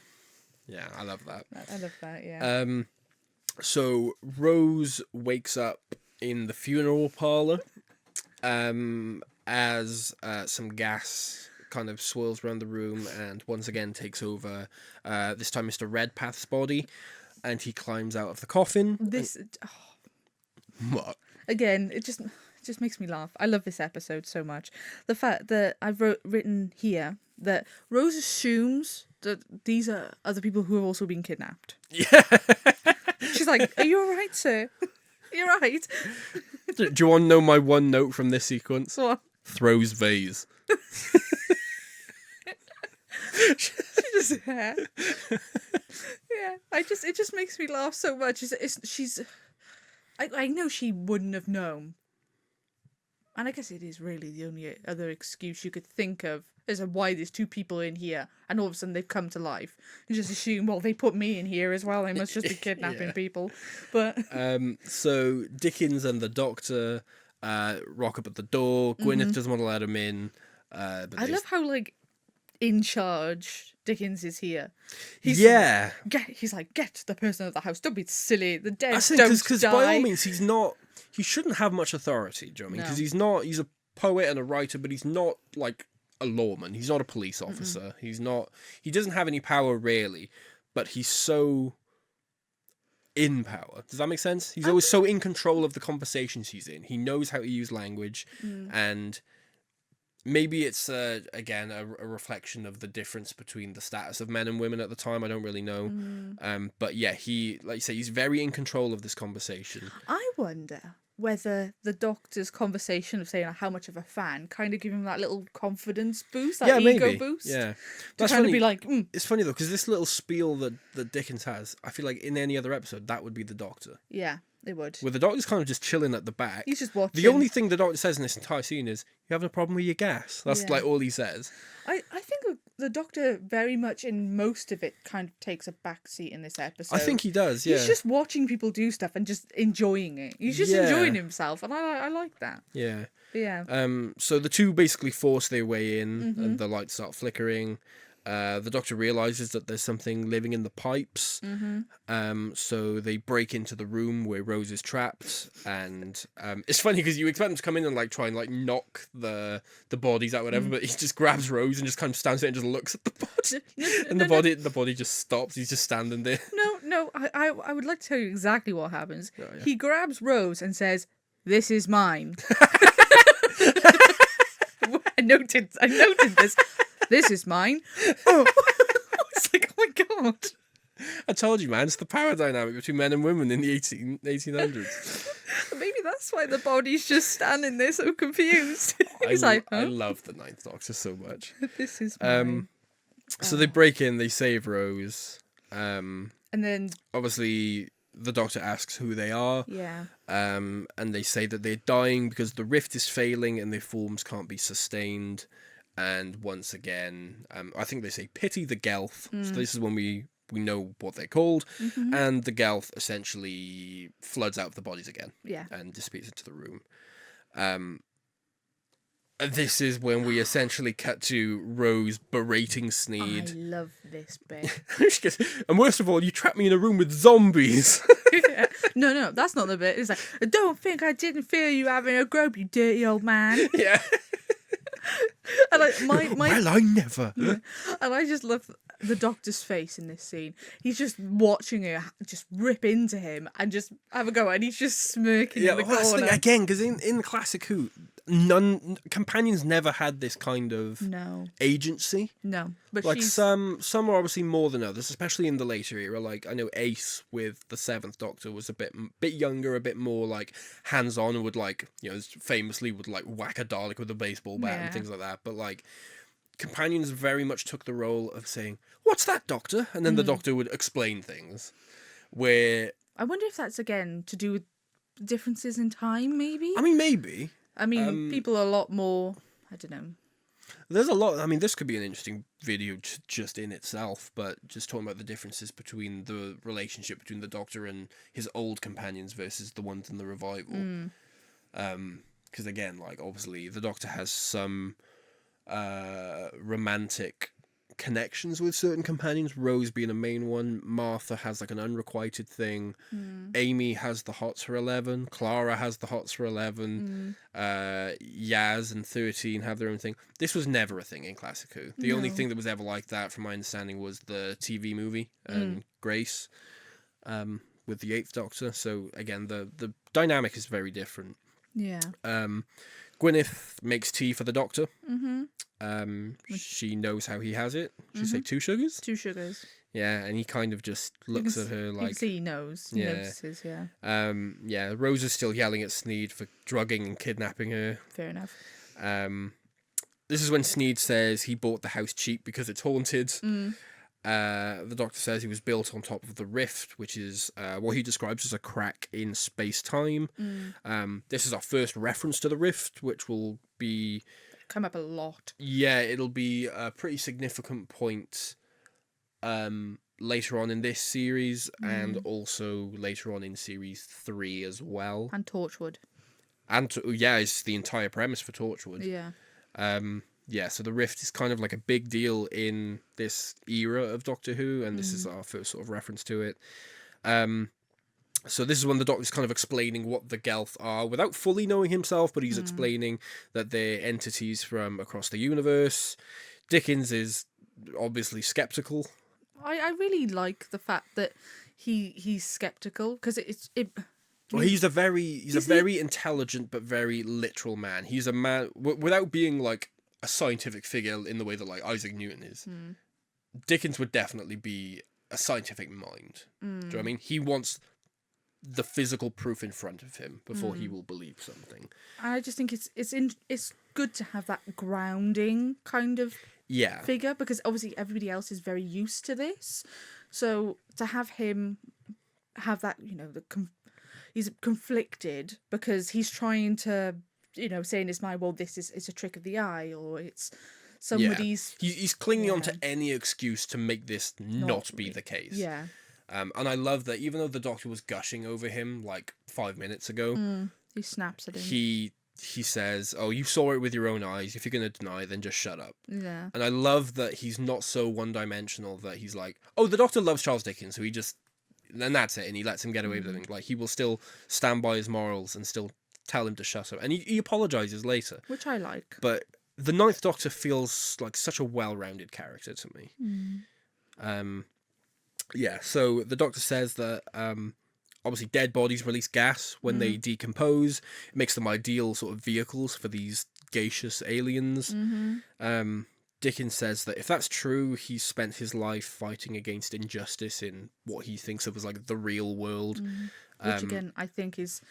Yeah, I love that. I love that. Yeah. So Rose wakes up in the funeral parlor, as some gas kind of swirls around the room and once again takes over. This time, Mr. Redpath's body, and he climbs out of the coffin. What? Again, it just makes me laugh. I love this episode so much. The fact that I've written here that Rose assumes that these are other people who have also been kidnapped. Yeah. She's like, "Are you alright, sir? You're right." Do you want to know my one note from this sequence? What? Throws vase. She just yeah. It just makes me laugh so much. I know she wouldn't have known, and I guess it is really the only other excuse you could think of as to why there's two people in here, and all of a sudden they've come to life. You just assume, well, they put me in here as well. They must just be kidnapping people. But so Dickens and the Doctor rock up at the door. Gwyneth doesn't want to let him in. But I love how in charge Dickens is here. He's like, get the person out of the house. Don't be silly. The dead don't because die. by all means, he shouldn't have much authority. Do you know what I mean? Because he's a poet and a writer, but he's not like a lawman. He's not a police officer. He doesn't have any power really, but he's so in power. Does that make sense? He's always so in control of the conversations he's in. He knows how to use language, and maybe it's again a reflection of the difference between the status of men and women at the time. I don't really know, but yeah, he, like you say, he's very in control of this conversation. I wonder whether the Doctor's conversation of saying how much of a fan kind of give him that little confidence boost, that ego boost. Yeah, that's kind of be like, It's funny though, because this little spiel that Dickens has, I feel like in any other episode that would be the Doctor. Yeah, it would. Where the Doctor's kind of just chilling at the back. He's just watching. The only thing the Doctor says in this entire scene is, "You having a problem with your gas?" That's like all he says. I think the Doctor very much in most of it kind of takes a backseat in this episode. I think he does, yeah. He's just watching people do stuff and just enjoying it. He's just enjoying himself, and I like that. Yeah. But yeah. So the two basically force their way in, and the lights start flickering. The Doctor realizes that there's something living in the pipes. So they break into the room where Rose is trapped, and it's funny because you expect them to come in and try and knock the bodies out, whatever, but he just grabs Rose and just kind of stands there and just looks at the body, and the body just stops. He's just standing there. No, I would like to tell you exactly what happens. Oh, yeah. He grabs Rose and says, "This is mine." I noted this. "This is mine." Oh. It's like, oh my god. I told you, man, it's the power dynamic between men and women in the 1800s. Maybe that's why the body's just standing there so confused. He's I love the Ninth Doctor so much. This is mine. So they break in, they save Rose. And then obviously the Doctor asks who they are. Yeah. And they say that they're dying because the rift is failing and their forms can't be sustained. And once again, I think they say, "Pity the Gelth." So this is when we know what they're called. And the Gelth essentially floods out of the bodies again. Yeah. And disappears into the room. This is when we essentially cut to Rose berating Sneed. I love this bit. She goes, "And worst of all, you trapped me in a room with zombies." Yeah. No, that's not the bit. It's like, "I don't think I didn't feel you having a grope, you dirty old man." Yeah. And well, I never. Yeah. And I just love the Doctor's face in this scene. He's just watching her just rip into him and just have a go, and he's just smirking in the corner. Again, because in classic Who, companions never had this kind of agency. No, but some are obviously more than others, especially in the later era. I know Ace with the Seventh Doctor was a bit younger, a bit more hands-on, and would famously would whack a Dalek with a baseball bat and things like that. But companions very much took the role of saying, "What's that, Doctor?" And then the Doctor would explain things. Where I wonder if that's again to do with differences in time, maybe. I mean, maybe. People are a lot more, I don't know. There's a lot. I mean, this could be an interesting video just in itself, but just talking about the differences between the relationship between the Doctor and his old companions versus the ones in the revival. Because again, like, obviously the Doctor has some romantic connections with certain companions, Rose being a main one. Martha has like an unrequited thing. Amy has the hots for 11. Clara has the hots for 11. Yaz and 13 have their own thing. This was never a thing in Classic Who. The only thing that was ever like that, from my understanding, was the TV movie and Grace with the 8th Doctor. So again, the dynamic is very different. Yeah. Gwyneth makes tea for the Doctor. She knows how he has it. She say 2 sugars? 2 sugars. Yeah, and he kind of just looks at her like... You can see he knows. He notices, yeah. Yeah, Rose is still yelling at Sneed for drugging and kidnapping her. Fair enough. This is when Sneed says he bought the house cheap because it's haunted. The Doctor says he was built on top of the rift, which is what he describes as a crack in space-time. This is our first reference to the rift, which will be... come up a lot. Yeah, it'll be a pretty significant point later on in this series, and also later on in series 3 as well. And Torchwood. And yeah, it's the entire premise for Torchwood. Yeah. Yeah, so the rift is kind of like a big deal in this era of Doctor Who, and this is our first sort of reference to it. So this is when the Doctor's kind of explaining what the Gelth are without fully knowing himself, but he's explaining that they're entities from across the universe. Dickens is obviously skeptical. I really like the fact that he's skeptical, because Well, he's a very intelligent but very literal man. He's a man without being like a scientific figure in the way that like Isaac Newton is. Dickens would definitely be a scientific mind. Do you know what I mean? He wants the physical proof in front of him before he will believe something. I just think it's good to have that grounding kind of figure, because obviously everybody else is very used to this. So to have him have that, he's conflicted because he's trying to, say in his mind, well, it's a trick of the eye, or it's somebody's... Yeah. He's clinging on to any excuse to make this not be the case. Yeah. And I love that even though the Doctor was gushing over him like 5 minutes ago, he snaps at him. He says, "Oh, you saw it with your own eyes. If you're going to deny, then just shut up." Yeah. And I love that he's not so one-dimensional that he's like, "Oh, the Doctor loves Charles Dickens, so he just..." And that's it, and he lets him get away with everything. Like, he will still stand by his morals and still tell him to shut up. And he apologises later. Which I like. But the 9th Doctor feels like such a well-rounded character to me. Yeah, so the Doctor says that obviously dead bodies release gas when they decompose. It makes them ideal sort of vehicles for these gaseous aliens. Dickens says that if that's true, he's spent his life fighting against injustice in what he thinks of as like the real world. Which again, I think is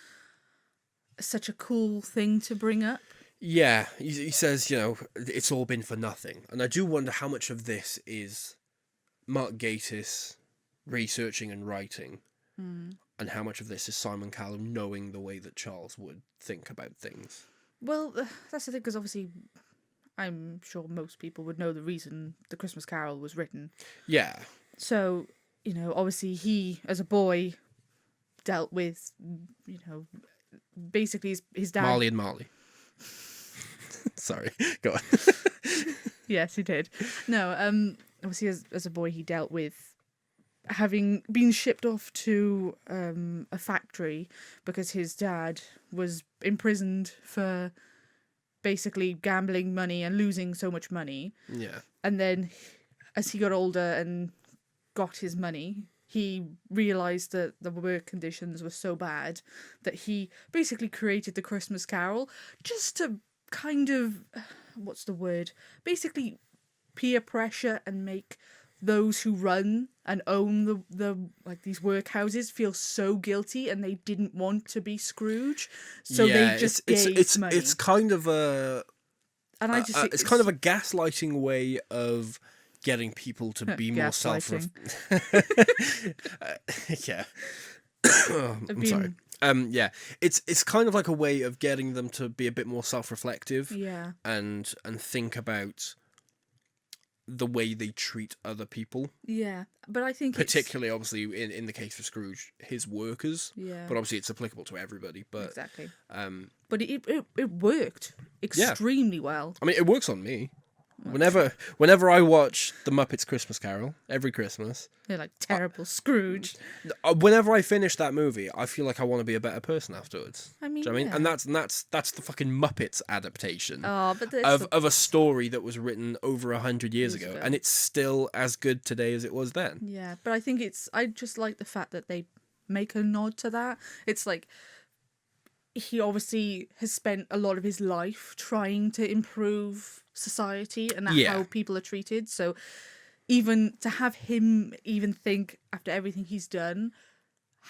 such a cool thing to bring up. Yeah, he says, it's all been for nothing. And I do wonder how much of this is Mark Gatiss researching and writing, and how much of this is Simon Callum knowing the way that Charles would think about things. Well, that's the thing, because obviously I'm sure most people would know the reason The Christmas Carol was written. Yeah. So, obviously he, as a boy, dealt with, basically his dad... Marley and Marley. Sorry, go on. Yes, he did. No, obviously as a boy he dealt with having been shipped off to a factory because his dad was imprisoned for basically gambling money and losing so much money. Yeah. And then as he got older and got his money, he realised that the work conditions were so bad that he basically created the Christmas Carol just to kind of, what's the word? Basically peer pressure and make those who run and own the like these workhouses feel so guilty, and they didn't want to be Scrooge, so they just gave money. It's kind of a, and I just it's kind of a gaslighting way of getting people to be more yeah. I'm sorry. Yeah, it's kind of like a way of getting them to be a bit more self-reflective, Yeah. and think about the way they treat other people. Yeah. But I think Particularly, obviously, in the case of Scrooge, his workers. Yeah. But obviously, it's applicable to everybody. But exactly. But it worked extremely well. I mean, it works on me. Whenever I watch The Muppets Christmas Carol every Christmas, They're like terrible Scrooge. whenever I finish that movie, I feel like I want to be a better person afterwards. I mean, Do you know what I mean? yeah. And that's the fucking Muppets adaptation Oh, but of a story that was written over 100 years ago, and it's still as good today as it was then. Yeah, but I think I just like the fact that they make a nod to that. It's like he obviously has spent a lot of his life trying to improve society and how people are treated. So even to have him even think after everything he's done,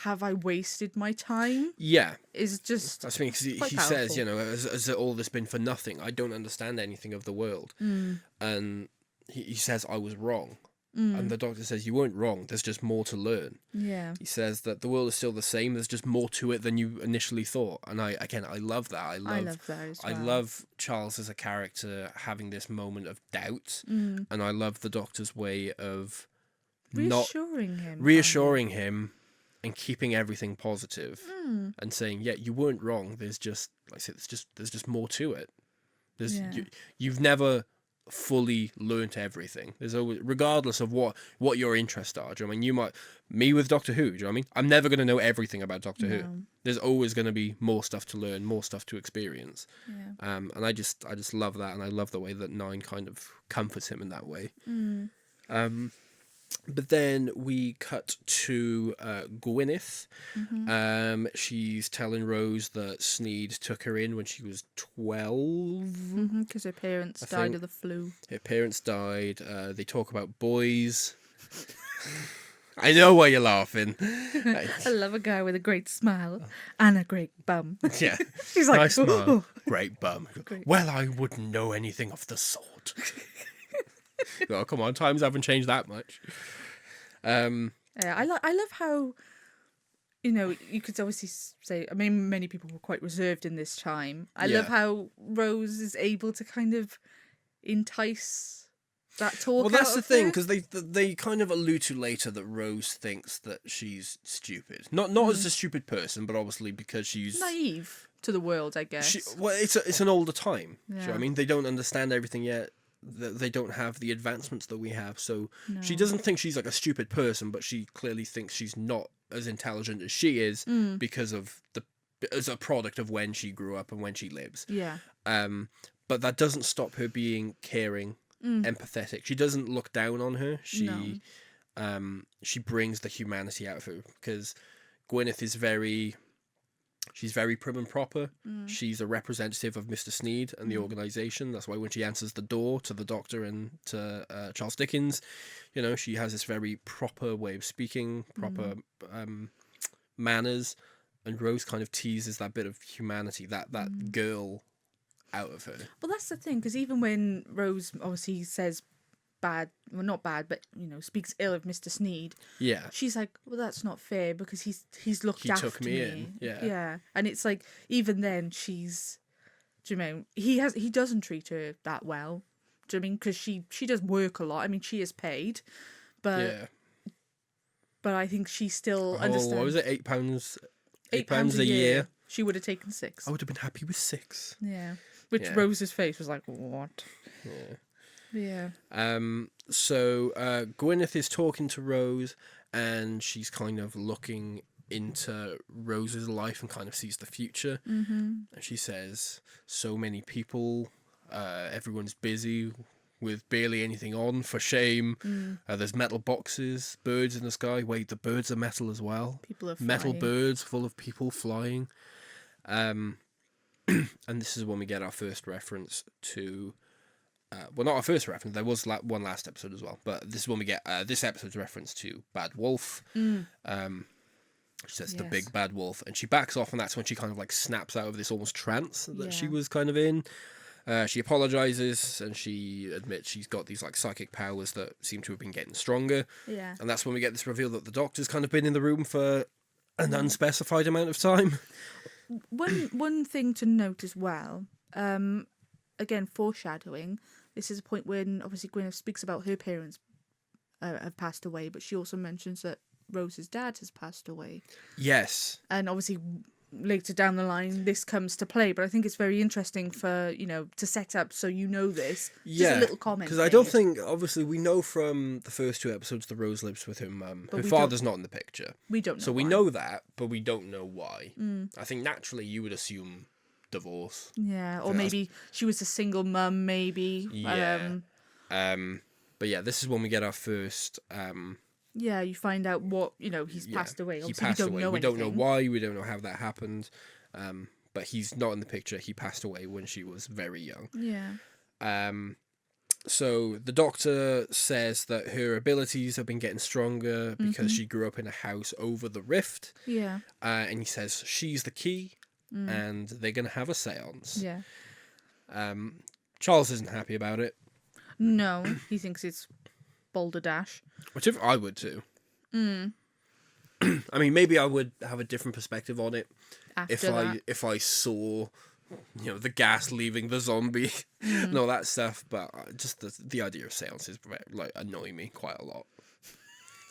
have I wasted my time? Yeah. Is just That's me, because he says, has all this been for nothing? I don't understand anything of the world. And he says, I was wrong. And the doctor says, you weren't wrong. There's just more to learn. Yeah. He says that the world is still the same. There's just more to it than you initially thought. And I love that. I love that as well. I love Charles as a character having this moment of doubt. And I love the doctor's way of reassuring him and keeping everything positive and saying, yeah, you weren't wrong. There's just, like I said, there's just more to it. You've never fully learnt everything. There's always, regardless of what your interests are. Do you know what I mean? You might, me with Doctor Who, do you know what I mean? I'm never going to know everything about Doctor Who. There's always going to be more stuff to learn, more stuff to experience. Yeah. And I just love that, and I love the way that Nine kind of comforts him in that way. But then we cut to Gwyneth. She's telling Rose that Sneed took her in when she was 12. Because her parents died of the flu. Her parents died. They talk about boys. I know why you're laughing. I love a guy with a great smile and a great bum. Yeah. She's like, nice smile, great bum. Great. Well, I wouldn't know anything of the sort. Oh, come on, times haven't changed that much. Yeah, I love how, you could obviously say, I mean, many people were quite reserved in this time. I love how Rose is able to kind of entice that talk. Well, that's the thing, because they kind of allude to later that Rose thinks that she's stupid. Not as a stupid person, but obviously because she's naive to the world, I guess. It's an older time. Yeah. Do you know what I mean? They don't understand everything yet. They don't have the advancements that we have, so she doesn't think she's like a stupid person, but she clearly thinks she's not as intelligent as she is because of as a product of when she grew up and when she lives. Yeah. But that doesn't stop her being caring, empathetic. She doesn't look down on her. She brings the humanity out of her, because Gwyneth is she's very prim and proper. She's a representative of Mr. Sneed and the organisation. That's why when she answers the door to the Doctor and to Charles Dickens, she has this very proper way of speaking, proper manners. And Rose kind of teases that bit of humanity, that girl out of her. Well, that's the thing, because even when Rose obviously says not bad, but speaks ill of Mr. Sneed. Yeah, she's like, well, that's not fair, because he's looked after me. He took me in. Yeah, and it's like, even then she's, do you know, he doesn't treat her that well. Do you know what I mean? Because she does work a lot. I mean, she is paid, but I think she still understands. What was it? £8? £8 a year. She would have taken 6. I would have been happy with 6. Yeah, which Rose's face was like, what? Yeah. So Gwyneth is talking to Rose, and she's kind of looking into Rose's life and kind of sees the future. And she says, so many people, everyone's busy with barely anything on, for shame. There's metal boxes, birds in the sky. Wait, the birds are metal as well. People are flying. Metal birds full of people flying. And this is when we get our first reference to... well, not our first reference. There was one last episode as well, but this is when we get this episode's reference to Bad Wolf. She says the big bad wolf, and she backs off, and that's when she kind of like snaps out of this almost trance that she was kind of in. She apologizes, and she admits she's got these like psychic powers that seem to have been getting stronger. Yeah, and that's when we get this reveal that the Doctor's kind of been in the room for an unspecified amount of time. One thing to note as well, again, foreshadowing, this is a point when obviously Gwyneth speaks about her parents have passed away, but she also mentions that Rose's dad has passed away. Yes. And obviously later down the line this comes to play, but I think it's very interesting for, to set up so this. Yeah, just a little comment. Because I don't think, obviously, we know from the first 2 episodes that Rose lives with her mum. Her father's not in the picture. We don't know So why. we know that, but we don't know why. I think naturally you would assume divorce. Yeah, or maybe she was a single mum, maybe. Yeah. But yeah, this is when we get our first... yeah, you find out what, he's passed away. He passed away. We don't know why, we don't know how that happened. But he's not in the picture. He passed away when she was very young. Yeah. So the doctor says that her abilities have been getting stronger because she grew up in a house over the rift. Yeah. And he says she's the key and they're going to have a seance. Yeah. Charles isn't happy about it. No, he thinks it's balderdash. Which if I would too. I mean, maybe I would have a different perspective on it if I saw, the gas leaving the zombie and all that stuff. But just the idea of seances annoy me quite a lot.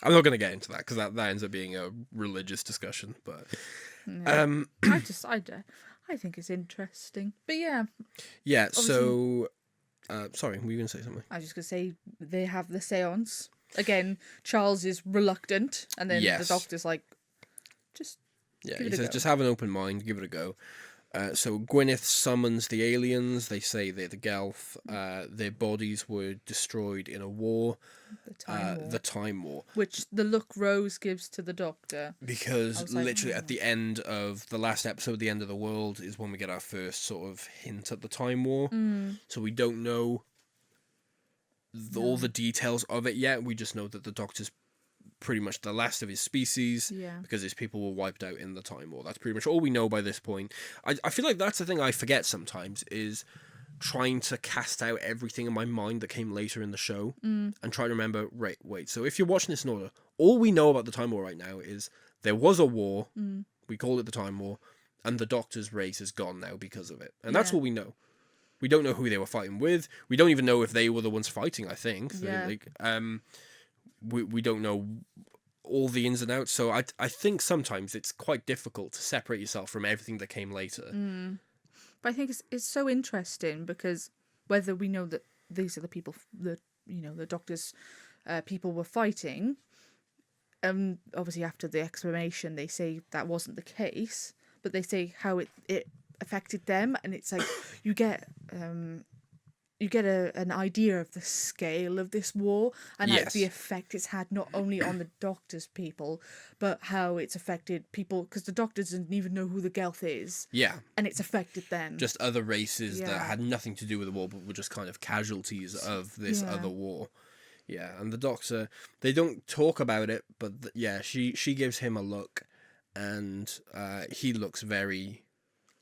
I'm not going to get into that because that ends up being a religious discussion. But no. I think it's interesting. But yeah. Yeah. So. Sorry, were you going to say something? I was just going to say they have the seance. Again, Charles is reluctant, and then the doctor's like, just give it a go. Just have an open mind, give it a go. So Gwyneth summons the aliens. They say they're the Gelth. Their bodies were destroyed in a war. The Time War. Which the look Rose gives to the doctor. Because literally at the end of the last episode, The End of the World, is when we get our first sort of hint at the Time War. So we don't know all the details of it yet. We just know that the doctor's pretty much the last of his species because his people were wiped out in the Time War. That's pretty much all we know by this point. I feel like that's the thing I forget sometimes is trying to cast out everything in my mind that came later in the show and try to remember, wait, so if you're watching this in order, all we know about the Time War right now is there was a war, we called it the Time War, and the Doctor's race is gone now because of it. And that's what we know. We don't know who they were fighting with. We don't even know if they were the ones fighting, I think. We don't know all the ins and outs, so I think sometimes it's quite difficult to separate yourself from everything that came later. But I think it's so interesting because whether we know that these are the people that the Doctor's people were fighting, obviously after the explanation they say that wasn't the case, but they say how it affected them, and it's like you get an idea of the scale of this war and like the effect it's had not only on the Doctor's people, but how it's affected people, because the Doctor doesn't even know who the Gelth is. Yeah. And it's affected them. Just other races that had nothing to do with the war, but were just kind of casualties of this other war. Yeah, and the Doctor, they don't talk about it, but she gives him a look, and he looks very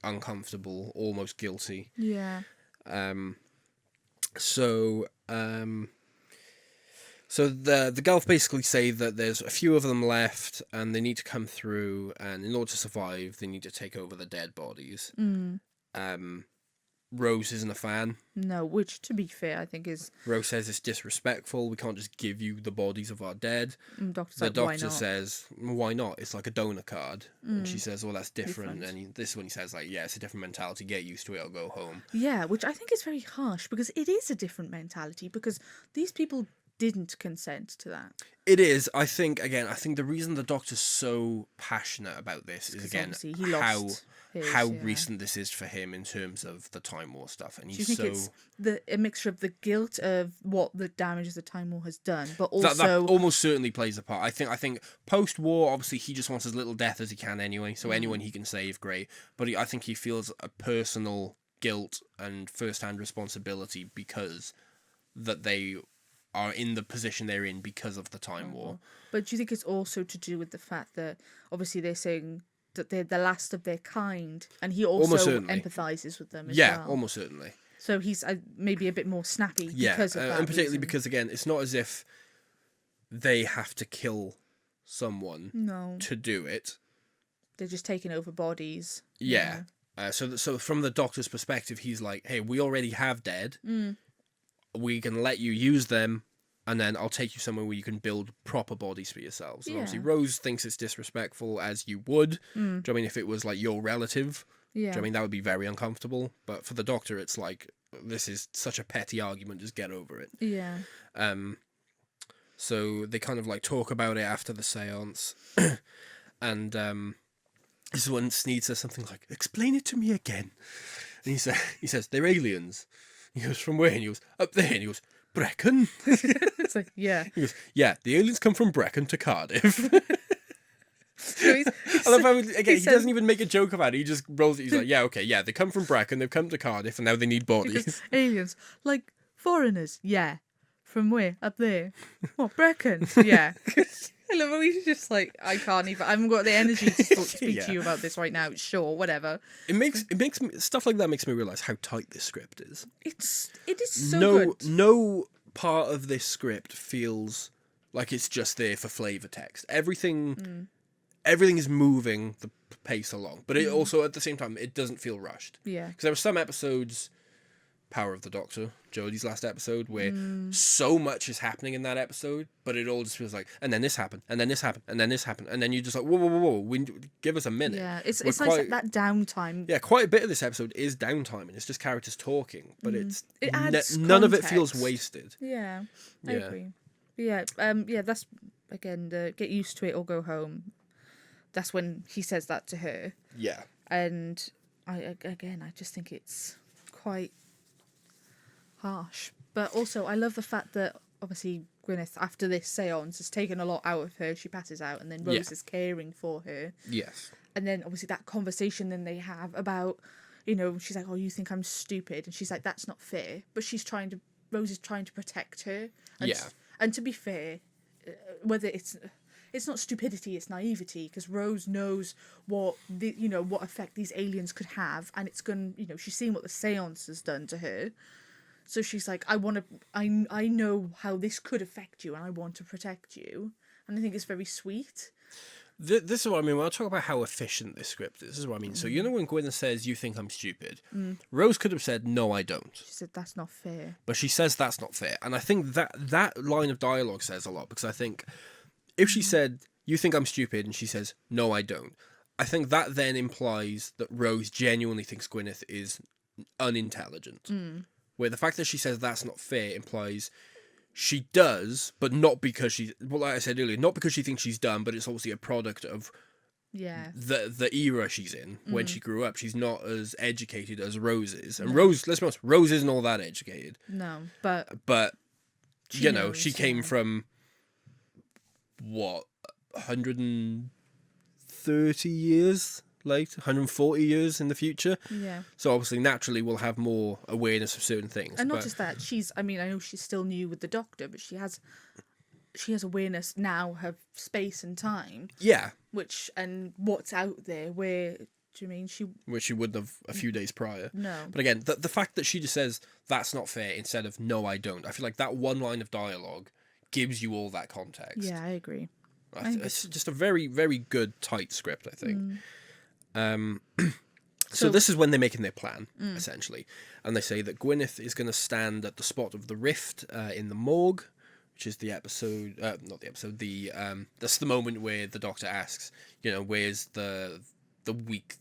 uncomfortable, almost guilty. Yeah. So the Gelth basically say that there's a few of them left and they need to come through, and in order to survive they need to take over the dead bodies. Rose isn't a fan. No, which to be fair I think is... Rose says it's disrespectful, we can't just give you the bodies of our dead. The doctor says, why not? It's like a donor card. And she says, well, that's different. And this is when he says, like, yeah, it's a different mentality, get used to it or go home. Yeah, which I think is very harsh, because it is a different mentality, because these people didn't consent to that. It is. I think the reason the Doctor's so passionate about this is, again, how recent this is for him in terms of the Time War stuff. And he's it's a mixture of the guilt of what the damage the Time War has done, but also... That almost certainly plays a part. I think post-war, obviously, he just wants as little death as he can anyway, so anyone he can save, great. But I think he feels a personal guilt and first-hand responsibility because that they are in the position they're in because of the Time War. But do you think it's also to do with the fact that obviously they're saying that they're the last of their kind, and he also empathises with them as well? Yeah, almost certainly. So he's maybe a bit more snappy because of that. And particularly because, again, it's not as if they have to kill someone to do it. they're just taking over bodies. Yeah. So from the Doctor's perspective, he's like, hey, we already have dead. We can let you use them, and then I'll take you somewhere where you can build proper bodies for yourselves. And obviously Rose thinks it's disrespectful, as you would. Do you know what I mean, if it was like your relative? Do you know what I mean, that would be very uncomfortable. But for the Doctor, it's like, this is such a petty argument, just get over it. Yeah. So they kind of like talk about it after the seance. And this is when Sneed says something like, explain it to me again. And he says, they're aliens. He goes, from where? And he goes, up there. And he goes, Brecon? It's like, yeah. He goes, yeah, the aliens come from Brecon to Cardiff. So I love how, again, he doesn't even make a joke about it. He just rolls it. He's like, yeah, okay, yeah, they come from Brecon, they've come to Cardiff, and now they need bodies. Goes, aliens, like foreigners, yeah. From where? Up there. What, Brecon? Yeah. I love how he's just like, I can't even, I haven't got the energy to speak to you about this right now. Sure, whatever. It makes me, stuff like that makes me realise how tight this script is. It is so good. No part of this script feels like it's just there for flavour text. Everything is moving the pace along, but it also, at the same time, it doesn't feel rushed. Yeah. Because there were some episodes, Power of the Doctor, Jodie's last episode, where so much is happening in that episode, but it all just feels like, and then this happened, and then this happened, and then this happened, and then you're just like, whoa, give us a minute. Yeah, it's nice that downtime. Yeah, quite a bit of this episode is downtime, and it's just characters talking, but it adds none of it feels wasted. Yeah, I agree. Yeah, that's, again, the get used to it or go home. That's when he says that to her. Yeah. And I just think it's quite harsh. But also, I love the fact that, obviously, Gwyneth, after this seance, has taken a lot out of her. She passes out, and then Rose is caring for her. Yes. And then, obviously, that conversation then they have about, she's like, oh, you think I'm stupid? And she's like, that's not fair. But Rose is trying to protect her. And, and to be fair, whether it's not stupidity, it's naivety, because Rose knows what what effect these aliens could have, and it's she's seen what the seance has done to her. So she's like, I know how this could affect you, and I want to protect you. And I think it's very sweet. This is what I mean when I talk about how efficient this script is. This is what I mean. So when Gwyneth says, you think I'm stupid, Rose could have said, no, I don't. She said, that's not fair. But she says that's not fair. And I think that line of dialogue says a lot, because I think if she said, you think I'm stupid, and she says, no, I don't, I think that then implies that Rose genuinely thinks Gwyneth is unintelligent. Where the fact that she says that's not fair implies she does, but not because like I said earlier, not because she thinks she's dumb, but it's obviously a product of the era she's in. When she grew up, she's not as educated as Rose is. And Rose, let's be honest, Rose isn't all that educated. No, but she came from, what, 130 years later, 140 years in the future. Yeah. So obviously, naturally, we'll have more awareness of certain things. And not just that, I know she's still new with the Doctor, but she has awareness now of space and time. Yeah. And what's out there, where, do you mean which she wouldn't have a few days prior. No. But again, the fact that she just says, that's not fair, instead of, no, I don't, I feel like that one line of dialogue gives you all that context. Yeah, I agree. It's just a very, very good, tight script, I think. So this is when they're making their plan, essentially. And they say that Gwyneth is going to stand at the spot of the rift in the morgue, which is the episode, that's the moment where the Doctor asks, where's the weak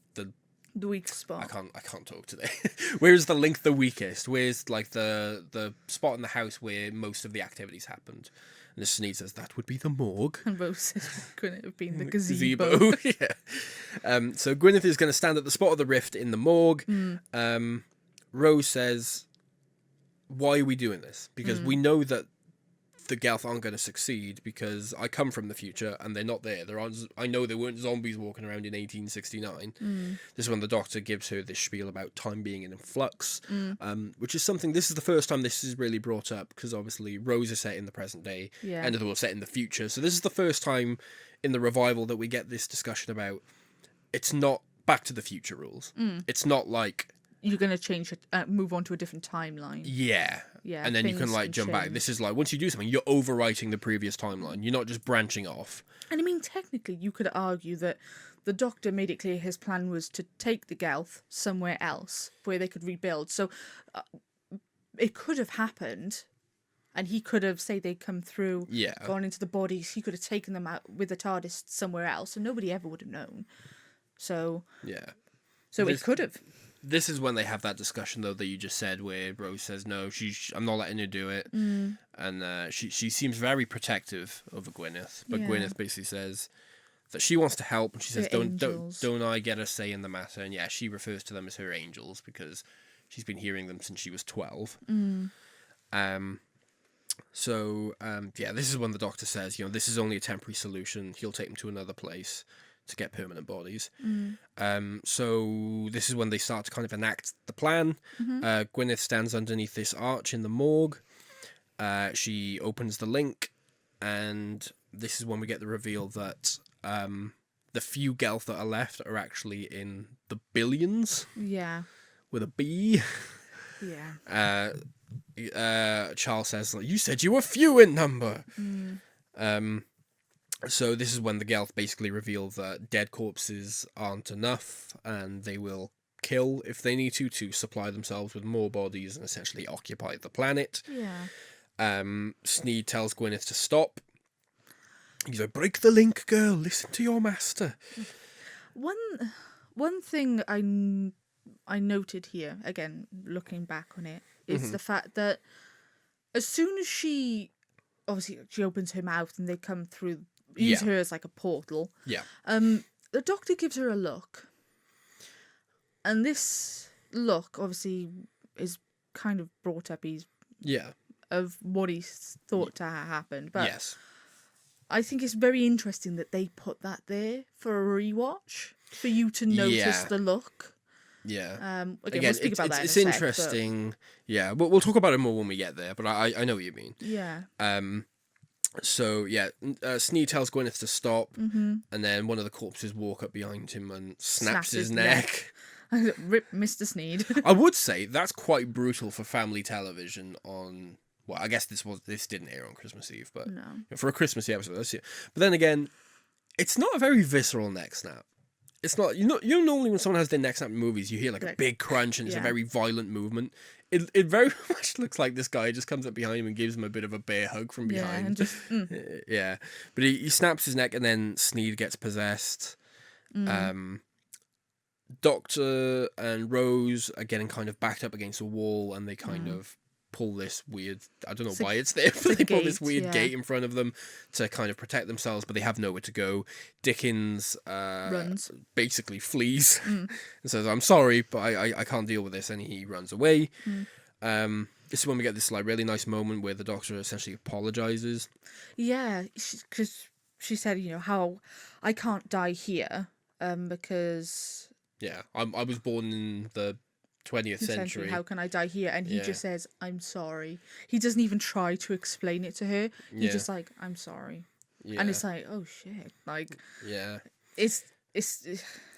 spot. I can't talk today. Where's the link the weakest? Where's like the spot in the house where most of the activities happened? And Sneed says that would be the morgue. And Rose says, couldn't it have been the gazebo? Yeah. So Gwyneth is going to stand at the spot of the rift in the morgue. Rose says, why are we doing this? Because we know that the Gelth aren't going to succeed, because I come from the future and they're not there. I know there weren't zombies walking around in 1869. This is when the Doctor gives her this spiel about time being in flux, which is something, this is the first time this is really brought up, because obviously Rose is set in the present day, End of the World set in the future. So this is the first time in the revival that we get this discussion about, it's not Back to the Future rules. It's not like, you're going to change it, move on to a different timeline. Yeah. yeah, and then you can things like jump back. change. This is like once you do something, you're overwriting the previous timeline. You're not just branching off. And I mean, technically, you could argue that the Doctor made it clear his plan was to take the Gelth somewhere else where they could rebuild. So it could have happened, and he could have, say they come through, gone into the bodies, he could have taken them out with the TARDIS somewhere else, and nobody ever would have known. So it could have. This is when they have that discussion, though, that you just said, where Rose says, no, I'm not letting her do it. And she seems very protective over Gwyneth. But Gwyneth basically says that she wants to help. And she says, don't I get a say in the matter? And she refers to them as her angels because she's been hearing them since she was 12. This is when the Doctor says, this is only a temporary solution. He'll take them to another place to get permanent bodies. So this is when they start to kind of enact the plan. Gwyneth stands underneath this arch in the morgue. She opens the link, and this is when we get the reveal that the few Gelth that are left are actually in the billions. Yeah. With a B. Yeah. Charles says, you said you were few in number. So this is when the Gelth basically reveal that dead corpses aren't enough, and they will kill if they need to supply themselves with more bodies and essentially occupy the planet. Sneed tells Gwyneth to stop. He's like, break the link, girl, listen to your master. One thing I noted here, again, looking back on it, is the fact that as soon as she opens her mouth and they come through, use her as like a portal. The Doctor gives her a look, and this look obviously is kind of brought up. Of what he thought to have happened, but I think it's very interesting that they put that there for a rewatch for you to notice the look. Again, we'll speak about that. It's in a sec, interesting. But... we'll talk about it more when we get there. But I know what you mean. Sneed tells Gwyneth to stop, and then one of the corpses walk up behind him and snaps his neck. Rip Mr. Sneed. I would say that's quite brutal for family television on... Well, I guess this didn't air on Christmas Eve, but for a Christmas episode, let's see. But then again, it's not a very visceral neck snap. It's not, normally when someone has their neck snap in movies, you hear like a big crunch and it's a very violent movement. It very much looks like this guy just comes up behind him and gives him a bit of a bear hug from behind. And just, But he snaps his neck and then Sneed gets possessed. Doctor and Rose are getting kind of backed up against a wall, and they kind of pull this weird, I don't know why it's there, but they pull this weird gate in front of them to kind of protect themselves, but they have nowhere to go. Dickens basically flees and says, I'm sorry, but I can't deal with this, and he runs away. This is when we get this like really nice moment where the Doctor essentially apologizes. Because she said, how I can't die here because... I was born in the 20th century. How can I die here? And he just says, I'm sorry. He doesn't even try to explain it to her. He's just like, I'm sorry. And it's like, oh shit. Like, it's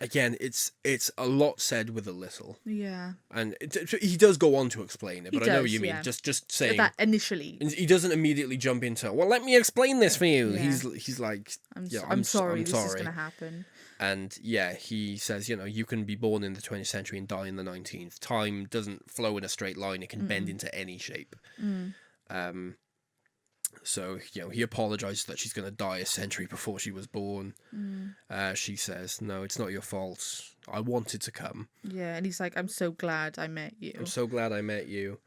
again, it's a lot said with a little. And he does go on to explain it, but I know what you mean. Just saying that initially. He doesn't immediately jump into, well, let me explain this for you. He's like, I'm sorry. This is going to happen. And he says, you can be born in the 20th century and die in the 19th. Time doesn't flow in a straight line. It can bend into any shape. So, he apologizes that she's going to die a century before she was born. She says, no, it's not your fault. I wanted to come. And he's like, I'm so glad I met you. I'm so glad I met you.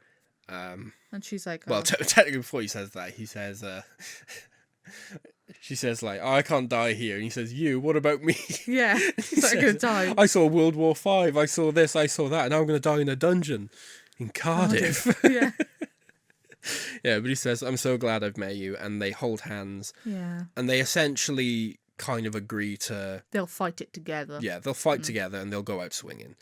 And she's like, well, technically before he says that, he says... She says, like, I can't die here. And he says, you, what about me? He's like, I'm going to die. I saw World War V. I saw this, I saw that. And now I'm going to die in a dungeon in Cardiff. But he says, I'm so glad I've met you. And they hold hands. And they essentially kind of agree to... They'll fight it together. They'll fight together and they'll go out swinging.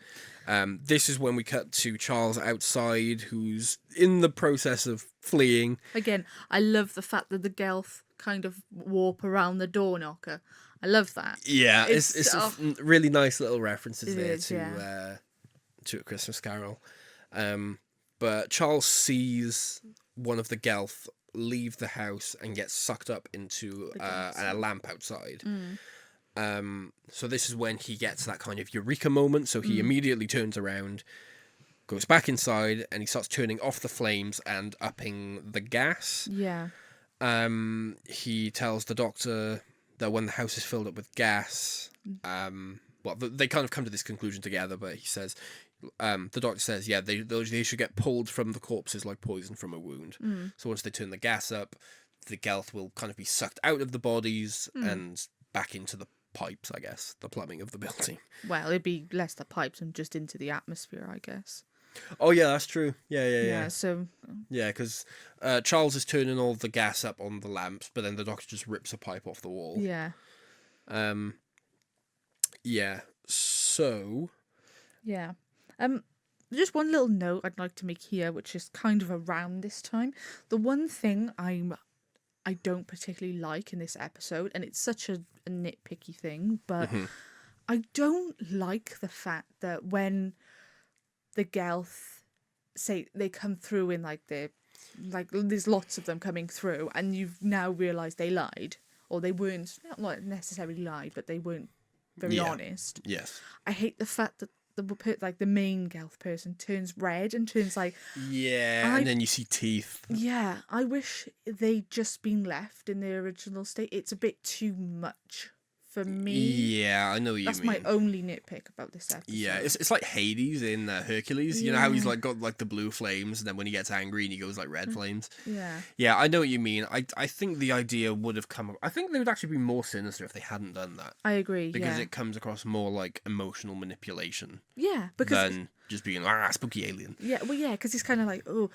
This is when we cut to Charles outside, who's in the process of fleeing. Again, I love the fact that the Gelth kind of warp around the door knocker. I love that. It's really nice little references there to A Christmas Carol. But Charles sees one of the Gelth leave the house and get sucked up into a lamp outside. So this is when he gets that kind of eureka moment. So he immediately turns around, goes back inside, and he starts turning off the flames and upping the gas. Yeah. He tells the doctor that when the house is filled up with gas, well, they kind of come to this conclusion together, but he says, the doctor says, yeah, they should get pulled from the corpses like poison from a wound. So once they turn the gas up, the Gelth will kind of be sucked out of the bodies and back into the pipes, I guess, the plumbing of the building. Well, it'd be less the pipes and just into the atmosphere, I guess. Oh, yeah, that's true. Yeah. Yeah, so... Yeah, because Charles is turning all the gas up on the lamps, but then the doctor just rips a pipe off the wall. Yeah. Yeah, so... Yeah. Just one little note I'd like to make here, which is kind of around this time. The one thing I don't particularly like in this episode, and it's such a nitpicky thing, but I don't like the fact that when the Gelth say they come through in there's lots of them coming through, and you've now realised they lied, or they weren't, not necessarily lied, but they weren't very honest. Yes. I hate the fact that the main Gelth person turns red and turns like... Yeah, and then you see teeth. Yeah, I wish they'd just been left in their original state. It's a bit too much for me. Yeah, I know what you mean. That's my only nitpick about this episode. Yeah, it's like Hades in Hercules. You know how he's like got like the blue flames, and then when he gets angry, and he goes like red flames. Yeah. Yeah, I know what you mean. I think the idea would have come... I think they would actually be more sinister if they hadn't done that. I agree, because it comes across more like emotional manipulation. Yeah, because... Than just being, spooky alien. Yeah, well, yeah, because it's kind of like, I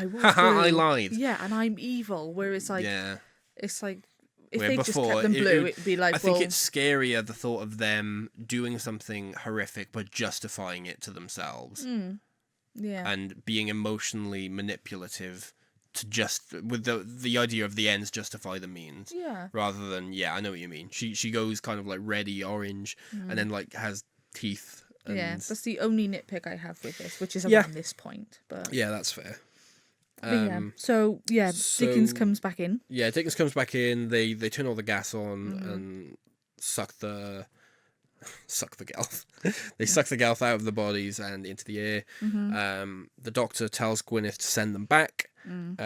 walked Haha, I lied. Yeah, and I'm evil, whereas like... Yeah. It's like... If Where they before, just kept them blue, it'd be like, I think it's scarier, the thought of them doing something horrific but justifying it to themselves. Yeah. And being emotionally manipulative to just... With the idea of the ends justify the means. Yeah. Rather than, I know what you mean. She goes kind of like reddy orange and then like has teeth. And... Yeah, that's the only nitpick I have with this, which is around this point. But yeah, that's fair. So Dickens comes back in. Yeah, Dickens comes back in. They turn all the gas on and suck the Gelth. They suck the Gelth out of the bodies and into the air. The doctor tells Gwyneth to send them back.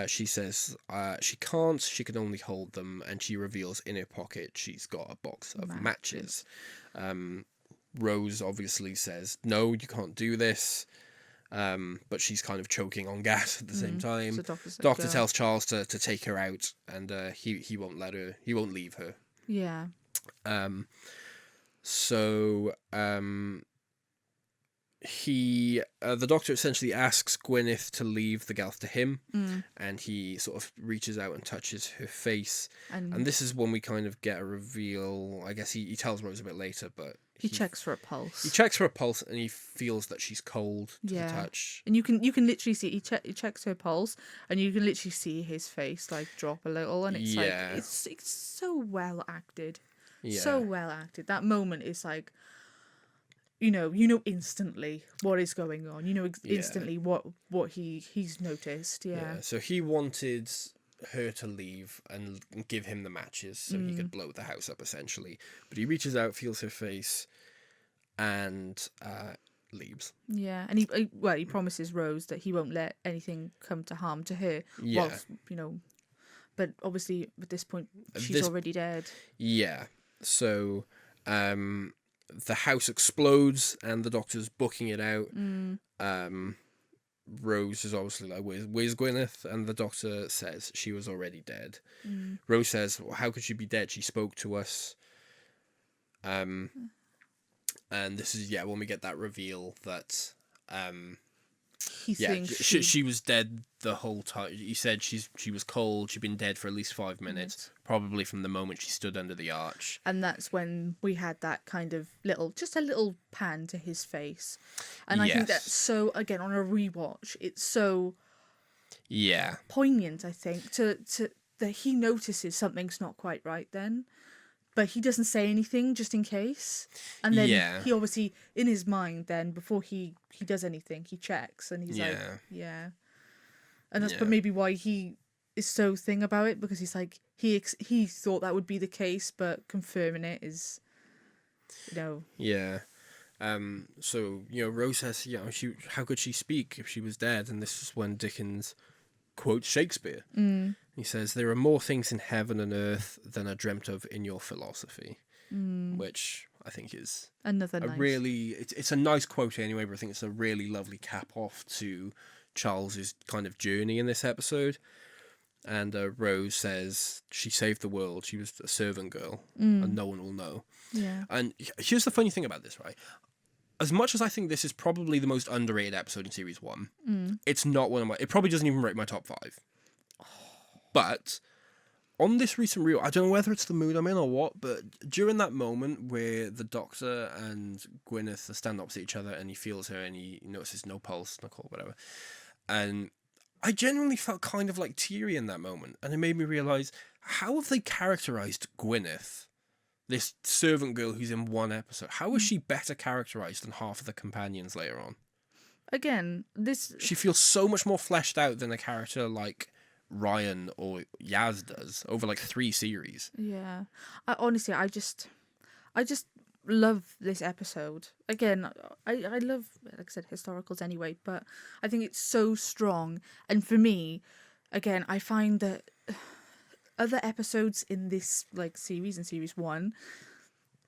She says she can't. She can only hold them, and she reveals in her pocket she's got a box of matches. Rose obviously says, "No, you can't do this." But she's kind of choking on gas at the same time. So Doctor tells Charles to take her out, and he won't let her. He won't leave her. Yeah. The doctor essentially asks Gwyneth to leave the Gelth to him, and he sort of reaches out and touches her face, and this is when we kind of get a reveal. I guess he tells Rose a bit later, but he checks for a pulse. He checks for a pulse, and he feels that she's cold to the touch. And you can literally see he checks her pulse, and you can literally see his face like drop a little, and it's like it's so well acted, so well acted. That moment is like. You know instantly what is going on. You know instantly what he's noticed. Yeah. So he wanted her to leave and give him the matches so he could blow the house up, essentially. But he reaches out, feels her face, and leaves. Yeah, and he promises Rose that he won't let anything come to harm to her. Yeah. Whilst, but obviously at this point she's already dead. Yeah. So. The house explodes and the doctor's booking it out. Rose is obviously like, where's Gwyneth? And the doctor says she was already dead. Rose says, well, how could she be dead? She spoke to us. And this is, when we get that reveal that... he thinks she was dead the whole time. He said she was cold. She'd been dead for at least 5 minutes, probably from the moment she stood under the arch. And that's when we had that kind of little pan to his face. And I think that's so, again, on a rewatch, it's so poignant, I think, to that he notices something's not quite right then. but he doesn't say anything just in case. And then Yeah. he obviously, in his mind, then before he does anything, he checks and he's like, Yeah. yeah. And that's Yeah. maybe why he is so thing about it, because he's like, he thought that would be the case, but confirming it is, you know. Yeah. So, Rose says, how could she speak if she was dead? And this is when Dickens quotes Shakespeare. He says, there are more things in heaven and earth than are dreamt of in your philosophy, which I think is Another a nice. really, it's a nice quote anyway, but I think it's a really lovely cap off to Charles's kind of journey in this episode. And Rose says she saved the world. She was a servant girl, and no one will know. Yeah. And here's the funny thing about this, right? As much as I think this is probably the most underrated episode in Series 1, it's not one of my... It probably doesn't even rate my top 5. But on this recent reel, I don't know whether it's the mood I'm in or what, but during that moment where the Doctor and Gwyneth are standing opposite each other and he feels her and he notices no pulse, no call, whatever. And I genuinely felt kind of like teary in that moment. And it made me realise, how have they characterised Gwyneth? This servant girl who's in one episode. How is she better characterised than half of the companions later on? Again, She feels so much more fleshed out than a character like Ryan or Yaz does over like 3 series. Yeah. Honestly, I just love this episode. Again, I love, like I said, historicals anyway, but I think it's so strong. And for me, again, I find that other episodes in this like series, in Series 1,